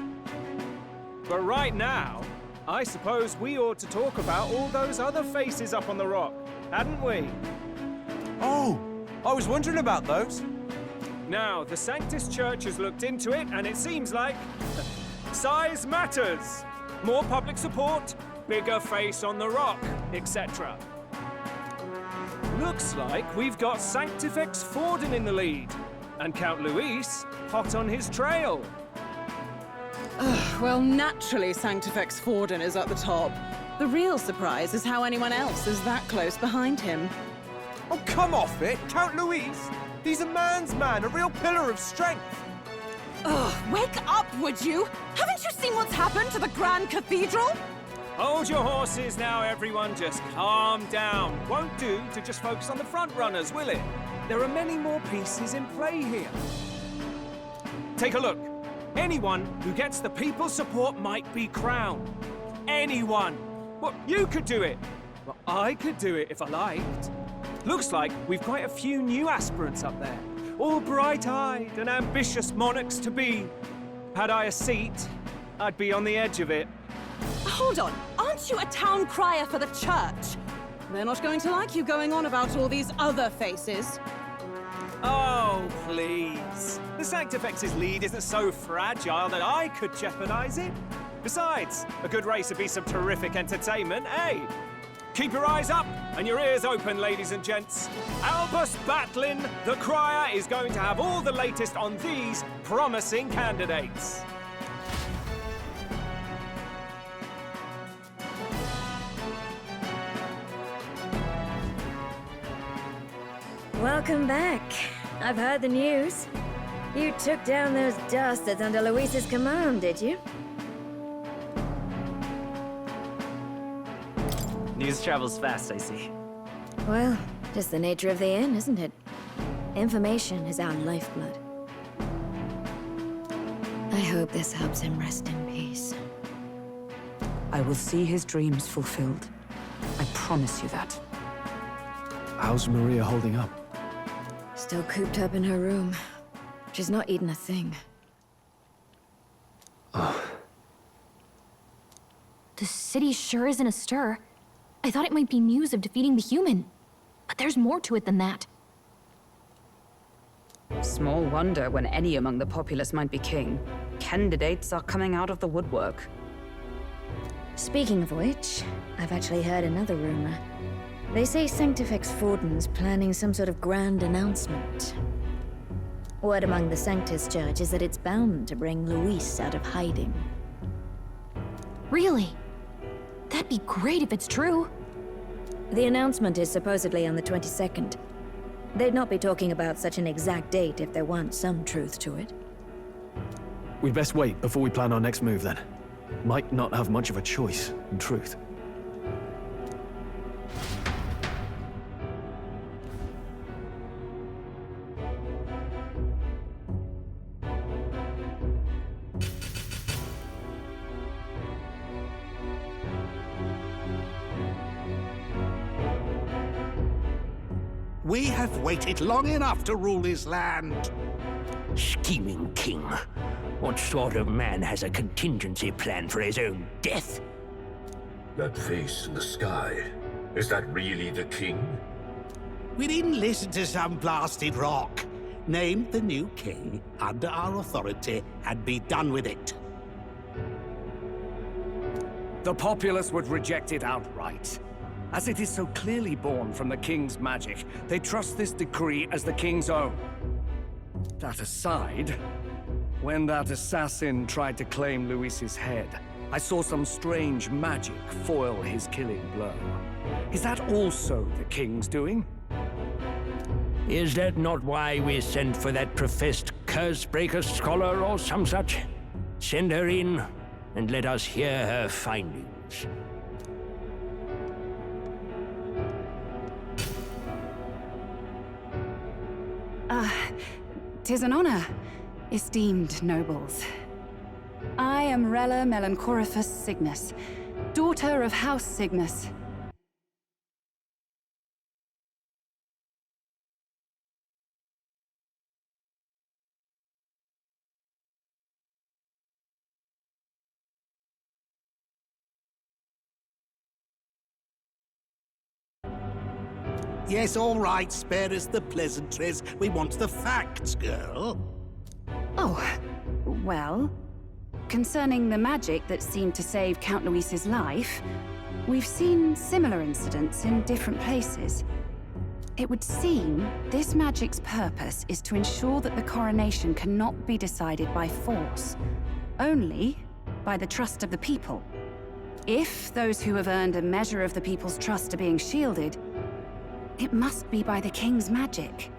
But right now, I suppose we ought to talk about all those other faces up on the rock, hadn't we? Oh, I was wondering about those. Now, the Sanctus Church has looked into it, and it seems like size matters. More public support, bigger face on the rock, etc. Looks like we've got Sanctifex Forden in the lead, and Count Luis hot on his trail. Well, naturally Sanctifex Forden is at the top. The real surprise is how anyone else is that close behind him. Oh, come off it, Count Luis. He's a man's man, a real pillar of strength. Ugh, wake up, would you? Haven't you seen what's happened to the Grand Cathedral? Hold your horses now, everyone. Just calm down. Won't do to just focus on the front runners, will it? There are many more pieces in play here. Take a look. Anyone who gets the people's support might be crowned. Anyone. Well, you could do it. Well, I could do it if I liked. Looks like we've quite a few new aspirants up there. All bright-eyed and ambitious monarchs to be. Had I a seat, I'd be on the edge of it. Hold on, aren't you a town crier for the church? They're not going to like you going on about all these other faces. Oh, please. The Sanctifex's lead isn't so fragile that I could jeopardize it. Besides, a good race would be some terrific entertainment, eh? Keep your eyes up and your ears open, ladies and gents. Albus Batlin, the crier, is going to have all the latest on these promising candidates. Welcome back. I've heard the news. You took down those dastards under Luis's command, did you? News travels fast, I see. Well, just the nature of the inn, isn't it? Information is our lifeblood. I hope this helps him rest in peace. I will see his dreams fulfilled. I promise you that. How's Maria holding up? Still cooped up in her room. She's not eaten a thing. The city sure isn't astir. I thought it might be news of defeating the human. But there's more to it than that. Small wonder when any among the populace might be king. Candidates are coming out of the woodwork. Speaking of which, I've actually heard another rumor. They say Sanctifex Fortin's planning some sort of grand announcement. Word among the Sanctus Church is that it's bound to bring Luis out of hiding. Really? That'd be great if it's true. The announcement is supposedly on the 22nd. They'd not be talking about such an exact date if there weren't some truth to it. We'd best wait before we plan our next move, then. Might not have much of a choice, in truth. We have waited long enough to rule this land. Scheming king. What sort of man has a contingency plan for his own death? That face in the sky, is that really the king? We didn't listen to some blasted rock. Name the new king under our authority and be done with it. The populace would reject it outright. As it is so clearly born from the king's magic, they trust this decree as the king's own. That aside, when that assassin tried to claim Luis's head, I saw some strange magic foil his killing blow. Is that also the king's doing? Is that not why we sent for that professed curse-breaker scholar or some such? Send her in, and let us hear her findings. 'Tis an honor, esteemed nobles. I am Rella Melanchorophus Cygnus, daughter of House Cygnus. Yes, all right, spare us the pleasantries. We want the facts, girl. Oh, well, concerning the magic that seemed to save Count Luis's life, we've seen similar incidents in different places. It would seem this magic's purpose is to ensure that the coronation cannot be decided by force, only by the trust of the people. If those who have earned a measure of the people's trust are being shielded, it must be by the king's magic.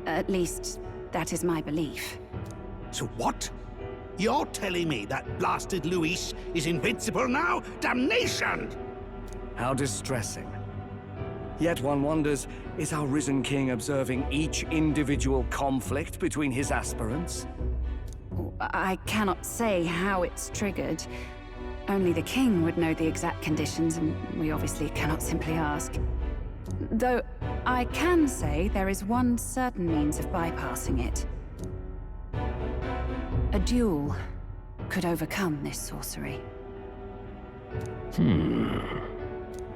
At least, that is my belief. So what? You're telling me that blasted Luis is invincible now? Damnation! How distressing. Yet one wonders, is our risen king observing each individual conflict between his aspirants? I cannot say how it's triggered. Only the king would know the exact conditions, and we obviously cannot simply ask. Though, I can say there is one certain means of bypassing it. A duel could overcome this sorcery.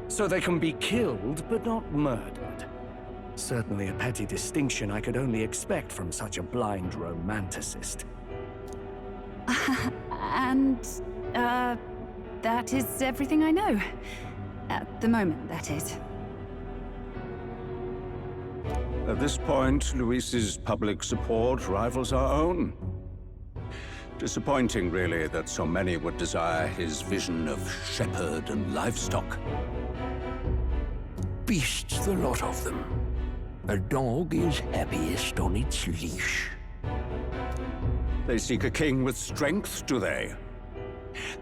So they can be killed, but not murdered. Certainly a petty distinction I could only expect from such a blind romanticist. And, that is everything I know. At the moment, that is. At this point, Luis's public support rivals our own. Disappointing, really, that so many would desire his vision of shepherd and livestock. Beasts, the lot of them. A dog is happiest on its leash. They seek a king with strength, do they?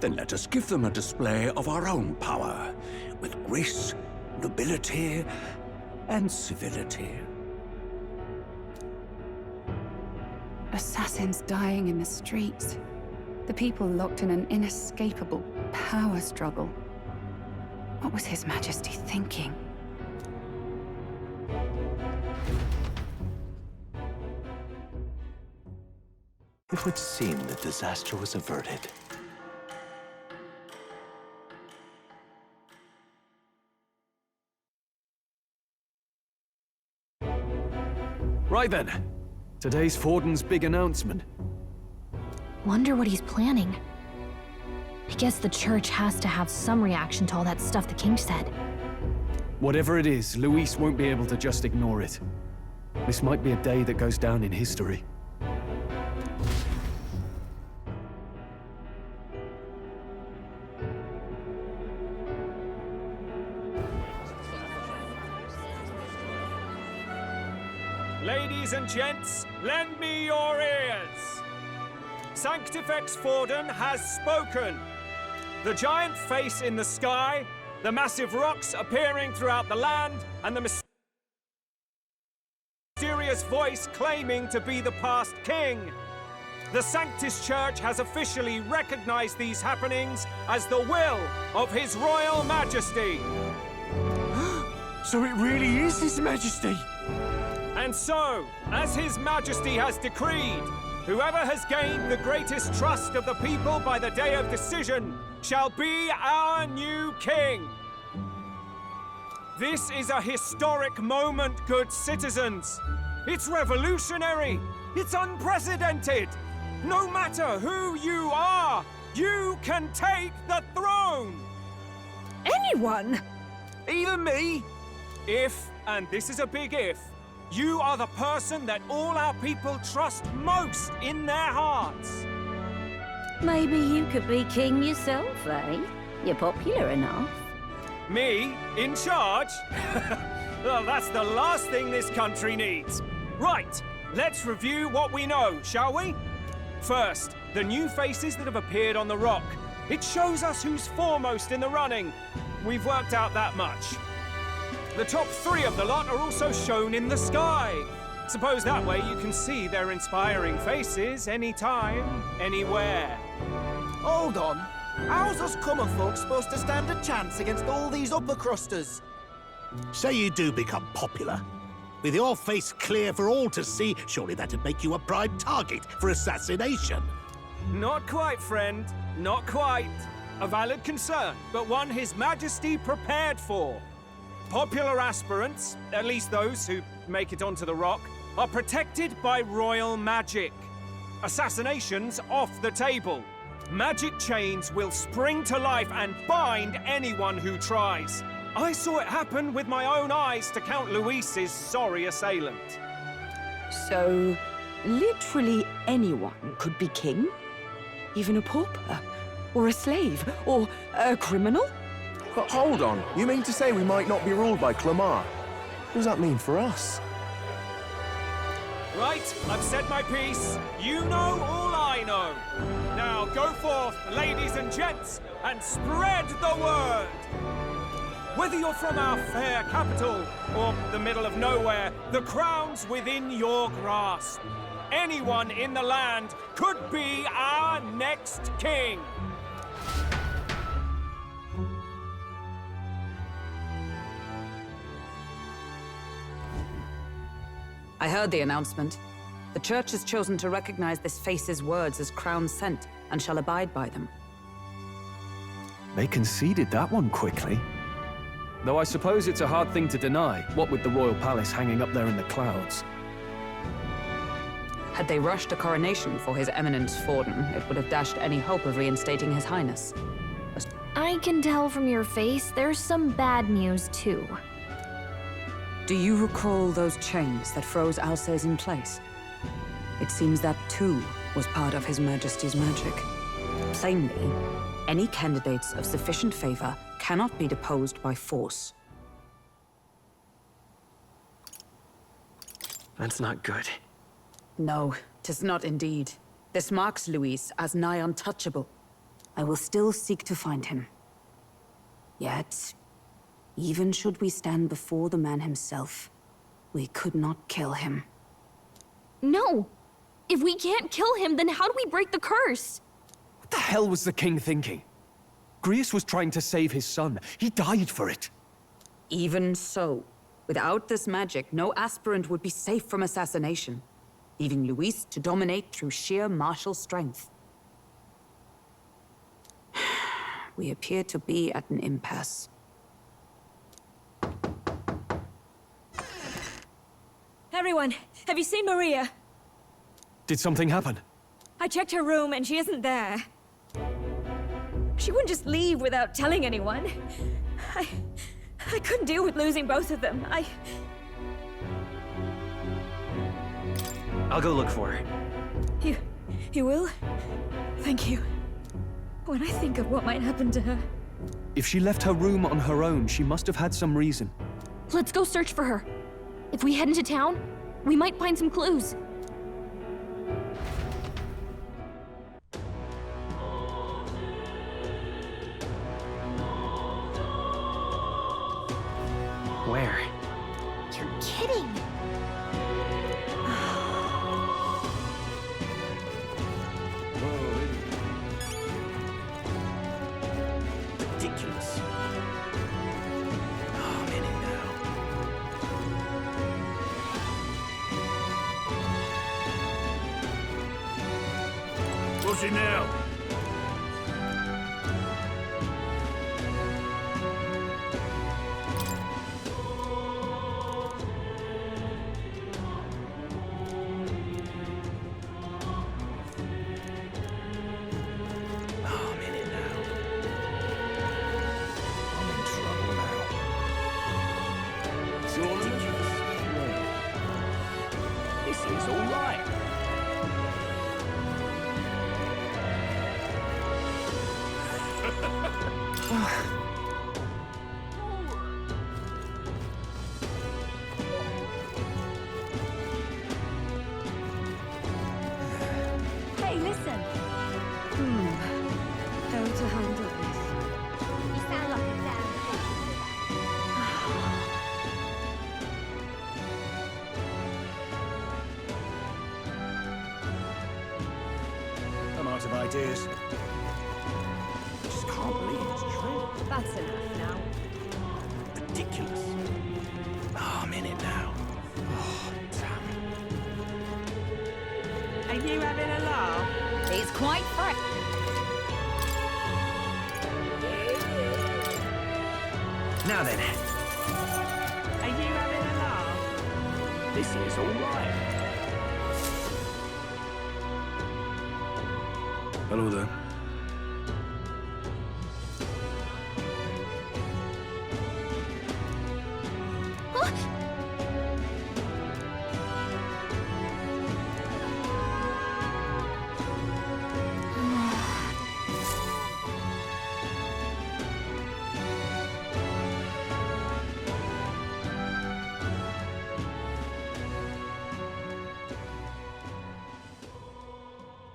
Then let us give them a display of our own power, with grace, nobility, and civility. Assassins dying in the streets. The people locked in an inescapable power struggle. What was His Majesty thinking? It would seem that disaster was averted. Right then. Today's Forden's big announcement. Wonder what he's planning. I guess the church has to have some reaction to all that stuff the king said. Whatever it is, Luis won't be able to just ignore it. This might be a day that goes down in history. Ladies and gents, lend me your ears. Sanctifex Forden has spoken. The giant face in the sky, the massive rocks appearing throughout the land, and the mysterious voice claiming to be the past king. The Sanctus Church has officially recognized these happenings as the will of His Royal Majesty. So it really is His Majesty? And so, as His Majesty has decreed, whoever has gained the greatest trust of the people by the day of decision shall be our new king. This is a historic moment, good citizens. It's revolutionary. It's unprecedented. No matter who you are, you can take the throne. Anyone? Even me? If, and this is a big if, you are the person that all our people trust most in their hearts. Maybe you could be king yourself, eh? You're popular enough. Me? In charge? Well, that's the last thing this country needs. Right, let's review what we know, shall we? First, the new faces that have appeared on the rock. It shows us who's foremost in the running. We've worked out that much. The top 3 of the lot are also shown in the sky. Suppose that way you can see their inspiring faces anytime, anywhere. Hold on. How's us common folk supposed to stand a chance against all these upper crusters? Say you do become popular. With your face clear for all to see, surely that'd make you a prime target for assassination. Not quite, friend. Not quite. A valid concern, but one His Majesty prepared for. Popular aspirants, at least those who make it onto the rock, are protected by royal magic. Assassinations off the table. Magic chains will spring to life and bind anyone who tries. I saw it happen with my own eyes to Count Luis's sorry assailant. So, literally anyone could be king? Even a pauper? Or a slave? Or a criminal? But hold on, you mean to say we might not be ruled by Clamar? What does that mean for us? Right, I've said my piece. You know all I know. Now go forth, ladies and gents, and spread the word. Whether you're from our fair capital or the middle of nowhere, the crown's within your grasp. Anyone in the land could be our next king. I heard the announcement. The Church has chosen to recognize this face's words as crown sent, and shall abide by them. They conceded that one quickly. Though I suppose it's a hard thing to deny, what with the royal palace hanging up there in the clouds. Had they rushed a coronation for His Eminence Forden, it would have dashed any hope of reinstating His Highness. I can tell from your face there's some bad news, too. Do you recall those chains that froze Alsace in place? It seems that, too, was part of His Majesty's magic. Plainly, any candidates of sufficient favor cannot be deposed by force. That's not good. No, 'tis not indeed. This marks Luis as nigh untouchable. I will still seek to find him. Yet, even should we stand before the man himself, we could not kill him. No! If we can't kill him, then how do we break the curse? What the hell was the king thinking? Grius was trying to save his son. He died for it. Even so, without this magic, no aspirant would be safe from assassination, leaving Luis to dominate through sheer martial strength. We appear to be at an impasse. Everyone, have you seen Maria? Did something happen? I checked her room and she isn't there. She wouldn't just leave without telling anyone. I couldn't deal with losing both of them. I'll go look for her. You will? Thank you. When I think of what might happen to her... If she left her room on her own, she must have had some reason. Let's go search for her. If we head into town, we might find some clues. Where? You're kidding! Ridiculous. Oh, I'm in it now. What's it now? Hey, listen! How to handle this? You sound like a damn I'm out of ideas. Just can't believe it's true. That's enough now. Ridiculous. Oh, I'm in it now. Oh, damn. Are you having a laugh? It's quite fresh. Now then. Are you having a laugh? This is all right. Hello there.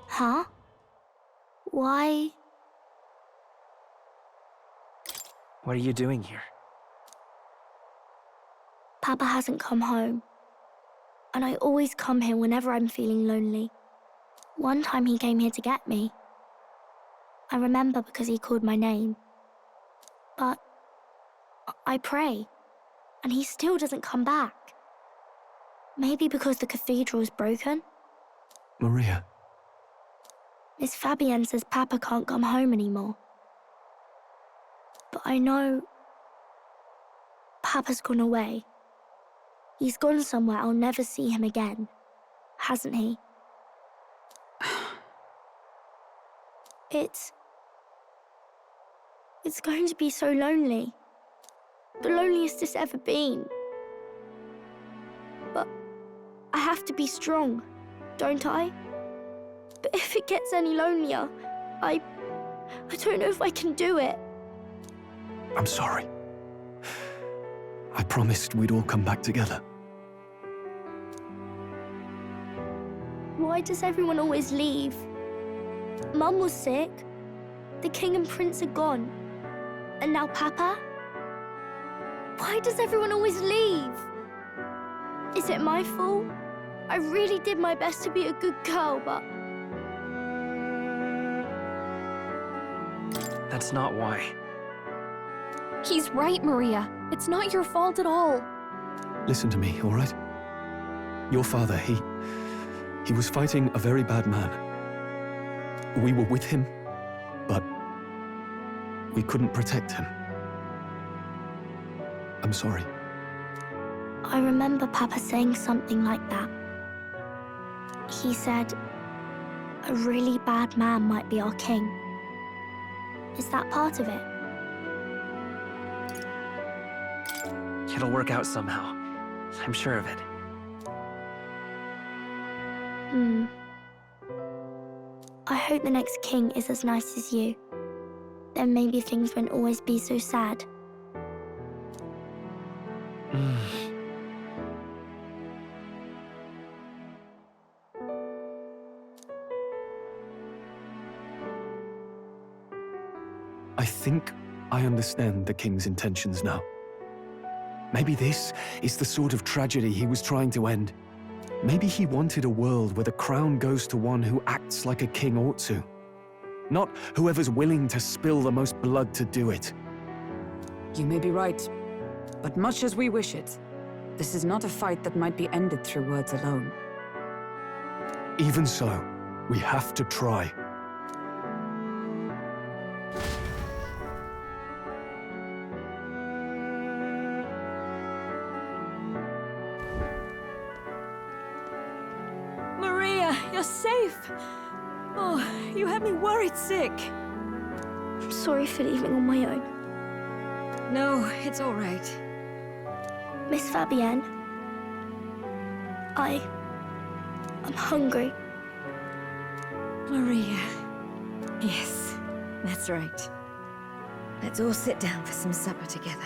Huh? Why? What are you doing here? Papa hasn't come home. And I always come here whenever I'm feeling lonely. One time he came here to get me. I remember because he called my name. But I pray, and he still doesn't come back. Maybe because the cathedral's broken? Maria. Miss Fabienne says Papa can't come home anymore. But I know Papa's gone away. He's gone somewhere I'll never see him again, hasn't he? It's going to be so lonely. The loneliest it's ever been. But I have to be strong, don't I? But if it gets any lonelier, I don't know if I can do it. I'm sorry. I promised we'd all come back together. Why does everyone always leave? Mum was sick. The king and prince are gone. And now Papa? Why does everyone always leave? Is it my fault? I really did my best to be a good girl, but... That's not why. He's right, Maria. It's not your fault at all. Listen to me, all right? Your father, he was fighting a very bad man. We were with him, but we couldn't protect him. I'm sorry. I remember Papa saying something like that. He said, a really bad man might be our king. Is that part of it? It'll work out somehow. I'm sure of it. I hope the next king is as nice as you. Then maybe things won't always be so sad. I think I understand the king's intentions now. Maybe this is the sort of tragedy he was trying to end. Maybe he wanted a world where the crown goes to one who acts like a king ought to. Not whoever's willing to spill the most blood to do it. You may be right, but much as we wish it, this is not a fight that might be ended through words alone. Even so, we have to try. Maria, you're safe. Oh, you had me worried sick. I'm sorry for leaving on my own. No, it's all right. Miss Fabienne, I'm hungry. Maria. Yes, that's right. Let's all sit down for some supper together.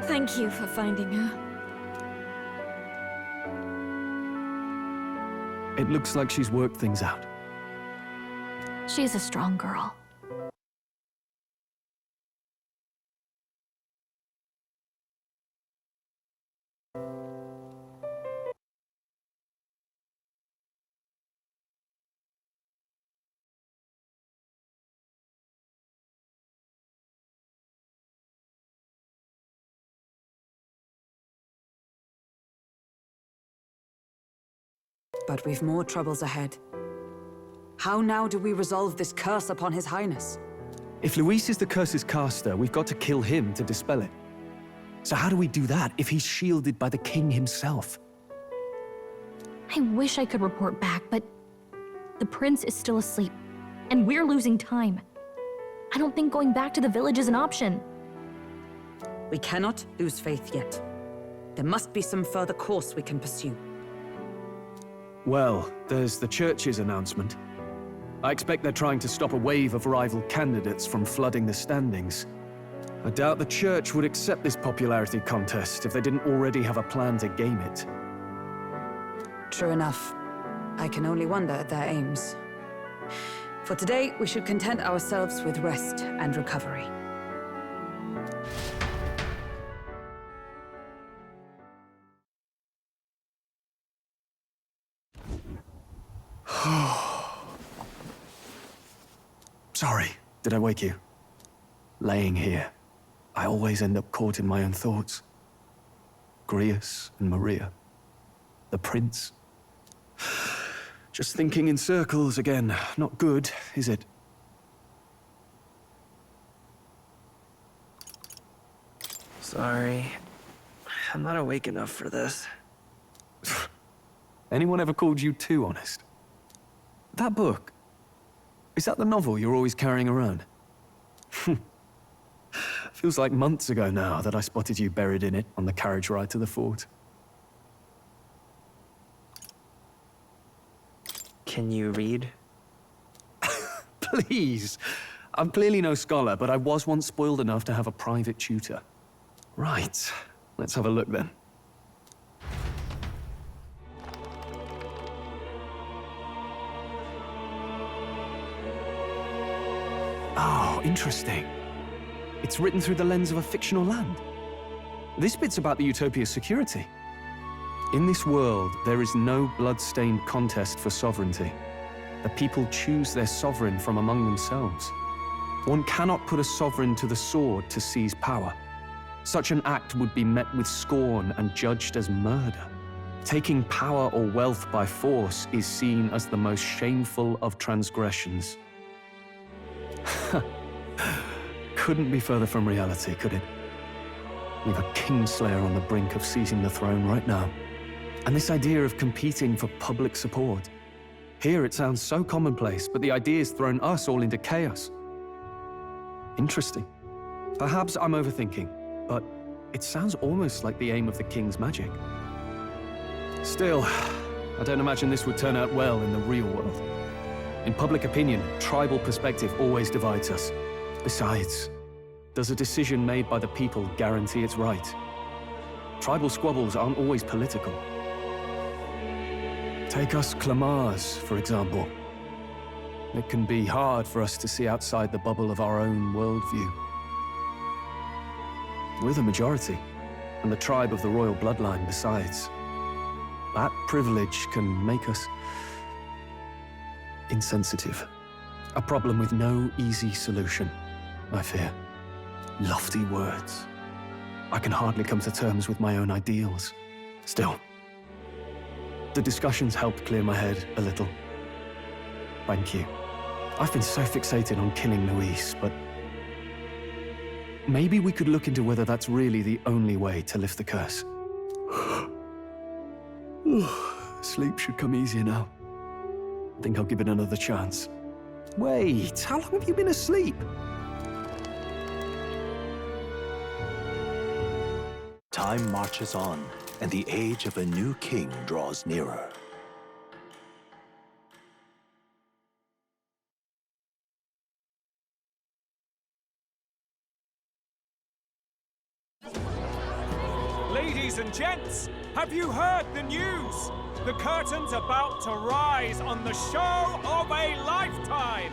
Thank you for finding her. It looks like she's worked things out. She's a strong girl. But we've more troubles ahead. How now do we resolve this curse upon His Highness? If Luis is the curse's caster, we've got to kill him to dispel it. So how do we do that if he's shielded by the king himself? I wish I could report back, but the prince is still asleep, and we're losing time. I don't think going back to the village is an option. We cannot lose faith yet. There must be some further course we can pursue. Well, there's the church's announcement. I expect they're trying to stop a wave of rival candidates from flooding the standings. I doubt the church would accept this popularity contest if they didn't already have a plan to game it. True enough. I can only wonder at their aims. For today, we should content ourselves with rest and recovery. Sorry, did I wake you? Laying here, I always end up caught in my own thoughts. Grius and Maria. The prince. Just thinking in circles again. Not good, is it? Sorry. I'm not awake enough for this. Anyone ever called you too honest? That book, is that the novel you're always carrying around? Feels like months ago now that I spotted you buried in it on the carriage ride to the fort. Can you read? Please! I'm clearly no scholar, but I was once spoiled enough to have a private tutor. Right, let's have a look then. Oh, interesting. It's written through the lens of a fictional land. This bit's about the Utopia's security. In this world, there is no blood-stained contest for sovereignty. The people choose their sovereign from among themselves. One cannot put a sovereign to the sword to seize power. Such an act would be met with scorn and judged as murder. Taking power or wealth by force is seen as the most shameful of transgressions. Couldn't be further from reality, could it? We've a Kingslayer on the brink of seizing the throne right now. And this idea of competing for public support. Here it sounds so commonplace, but the idea's thrown us all into chaos. Interesting. Perhaps I'm overthinking, but it sounds almost like the aim of the King's magic. Still, I don't imagine this would turn out well in the real world. In public opinion, tribal perspective always divides us. Besides, does a decision made by the people guarantee it's right? Tribal squabbles aren't always political. Take us Clamars, for example. It can be hard for us to see outside the bubble of our own worldview. We're the majority, and the tribe of the royal bloodline besides. That privilege can make us insensitive. A problem with no easy solution, I fear. Lofty words. I can hardly come to terms with my own ideals. Still, the discussions helped clear my head a little. Thank you. I've been so fixated on killing Luis, but maybe we could look into whether that's really the only way to lift the curse. Sleep should come easier now. I think I'll give it another chance. Wait, how long have you been asleep? Time marches on, and the age of a new king draws nearer. Ladies and gents, have you heard the news? The curtain's about to rise on the show of a lifetime.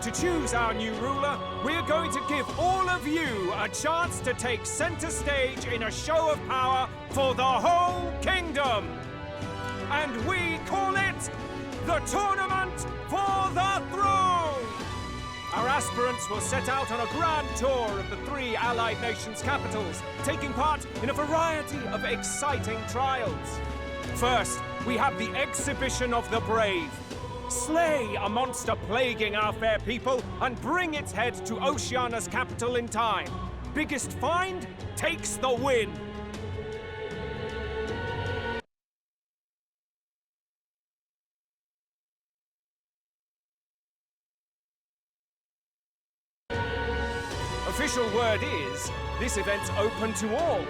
To choose our new ruler, we're going to give all of you a chance to take center stage in a show of power for the whole kingdom. And we call it the Tournament for the Throne! Our aspirants will set out on a grand tour of the 3 allied nations' capitals, taking part in a variety of exciting trials. First, we have the Exhibition of the Brave. Slay a monster plaguing our fair people and bring its head to Oceania's capital in time. Biggest find takes the win. Official word is, this event's open to all.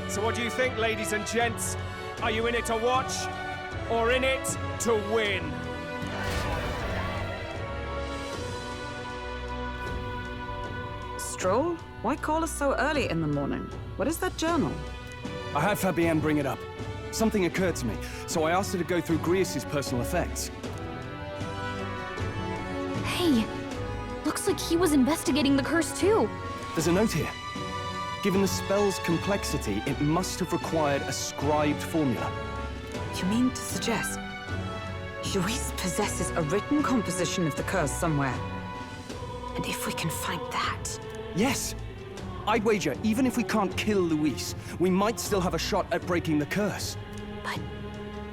So what do you think, ladies and gents? Are you in it to watch, or in it to win? Stroll? Why call us so early in the morning? What is that journal? I had Fabienne bring it up. Something occurred to me, so I asked her to go through Grius' personal effects. Hey, looks like he was investigating the curse too. There's a note here. Given the spell's complexity, it must have required a scribed formula. You mean to suggest Luis possesses a written composition of the curse somewhere? And if we can find that... Yes! I'd wager, even if we can't kill Luis, we might still have a shot at breaking the curse. But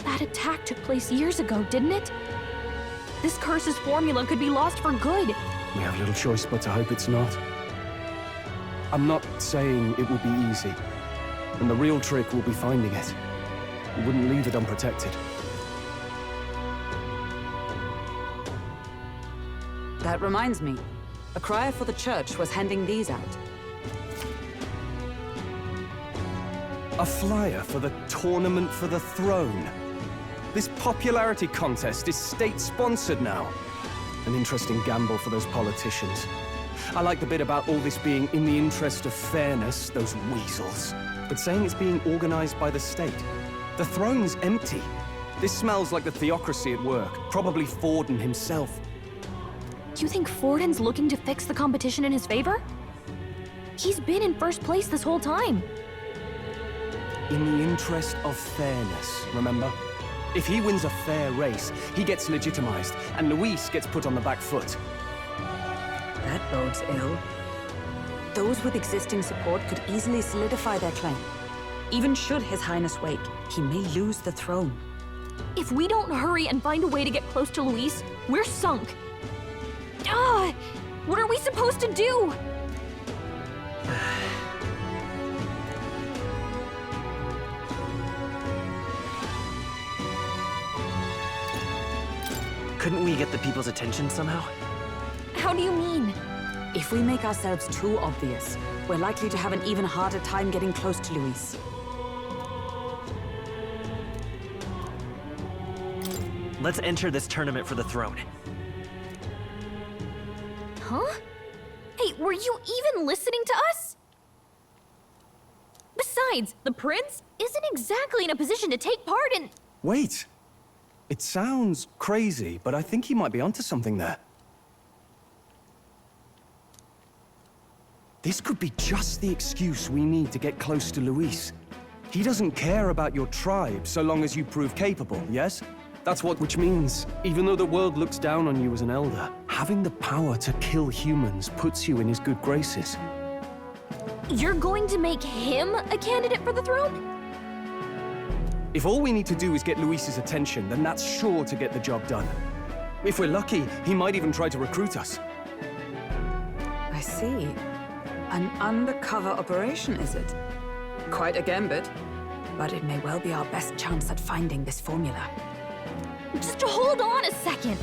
that attack took place years ago, didn't it? This curse's formula could be lost for good. We have little choice but to hope it's not. I'm not saying it will be easy. And the real trick will be finding it. We wouldn't leave it unprotected. That reminds me. A crier for the church was handing these out. A flyer for the Tournament for the Throne. This popularity contest is state-sponsored now. An interesting gamble for those politicians. I like the bit about all this being in the interest of fairness, those weasels. But saying it's being organized by the state. The throne's empty. This smells like the theocracy at work, probably Forden himself. You think Forden's looking to fix the competition in his favor? He's been in first place this whole time. In the interest of fairness, remember? If he wins a fair race, he gets legitimized, and Luis gets put on the back foot. That bodes ill. Those with existing support could easily solidify their claim. Even should His Highness wake, he may lose the throne. If we don't hurry and find a way to get close to Luis, we're sunk. Ah! What are we supposed to do? Couldn't we get the people's attention somehow? How do you mean? If we make ourselves too obvious, we're likely to have an even harder time getting close to Luis. Let's enter this tournament for the throne. Huh? Hey, were you even listening to us? Besides, the prince isn't exactly in a position to take part in... Wait. It sounds crazy, but I think he might be onto something there. This could be just the excuse we need to get close to Luis. He doesn't care about your tribe so long as you prove capable, yes? That's which means, even though the world looks down on you as an elder, having the power to kill humans puts you in his good graces. You're going to make him a candidate for the throne? If all we need to do is get Luis's attention, then that's sure to get the job done. If we're lucky, he might even try to recruit us. I see. An undercover operation, is it? Quite a gambit. But it may well be our best chance at finding this formula. Just hold on a second.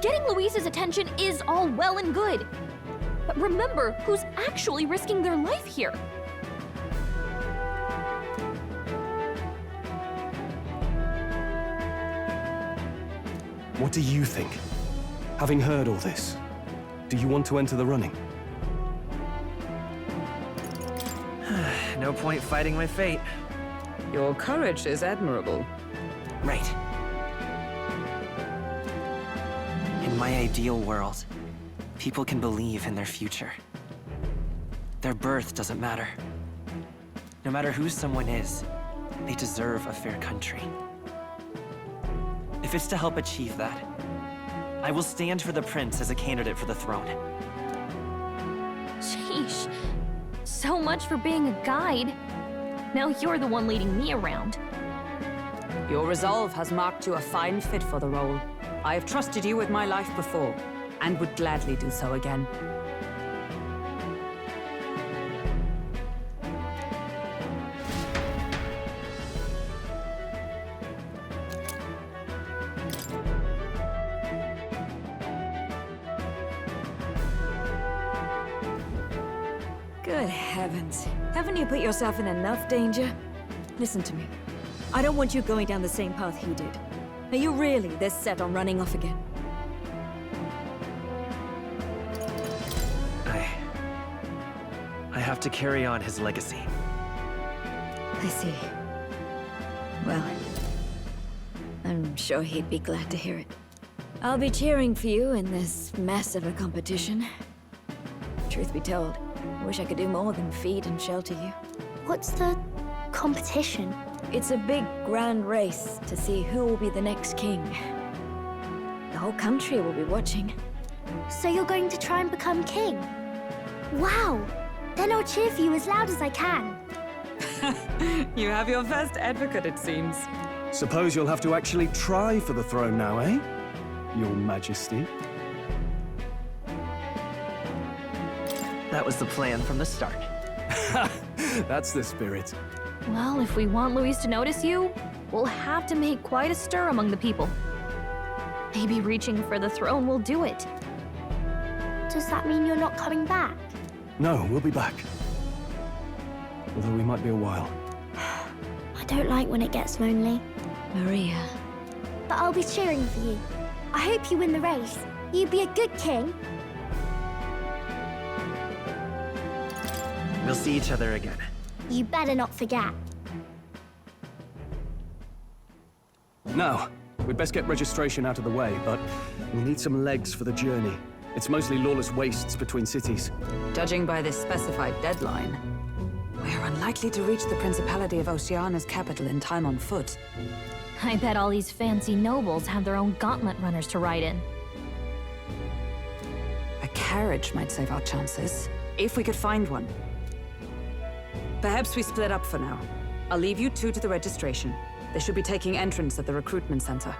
Getting Luis's attention is all well and good. But remember who's actually risking their life here. What do you think? Having heard all this, do you want to enter the running? No point fighting my fate. Your courage is admirable. Right. In my ideal world, people can believe in their future. Their birth doesn't matter. No matter who someone is, they deserve a fair country. If it's to help achieve that, I will stand for the prince as a candidate for the throne. Sheesh. So much for being a guide. Now you're the one leading me around. Your resolve has marked you a fine fit for the role. I have trusted you with my life before, and would gladly do so again. Good heavens. Haven't you put yourself in enough danger? Listen to me. I don't want you going down the same path he did. Are you really this set on running off again? I have to carry on his legacy. I see. Well, I'm sure he'd be glad to hear it. I'll be cheering for you in this mess of a competition. Truth be told, I wish I could do more than feed and shelter you. What's the competition? It's a big, grand race to see who will be the next king. The whole country will be watching. So you're going to try and become king? Wow! Then I'll cheer for you as loud as I can. You have your first advocate, it seems. Suppose you'll have to actually try for the throne now, eh? Your Majesty. That was the plan from the start. That's the spirit. Well, if we want Luis to notice you, we'll have to make quite a stir among the people. Maybe reaching for the throne will do it. Does that mean you're not coming back? No, we'll be back. Although we might be a while. I don't like when it gets lonely. Maria. But I'll be cheering for you. I hope you win the race. You'd be a good king. We'll see each other again. You better not forget. Now, we'd best get registration out of the way, but we'll need some legs for the journey. It's mostly lawless wastes between cities. Judging by this specified deadline, We're unlikely to reach the Principality of Oceana's capital in time on foot. I bet all these fancy nobles have their own gauntlet runners to ride in. A carriage might save our chances, if we could find one. Perhaps we split up for now. I'll leave you two to the registration. They should be taking entrance at the recruitment center.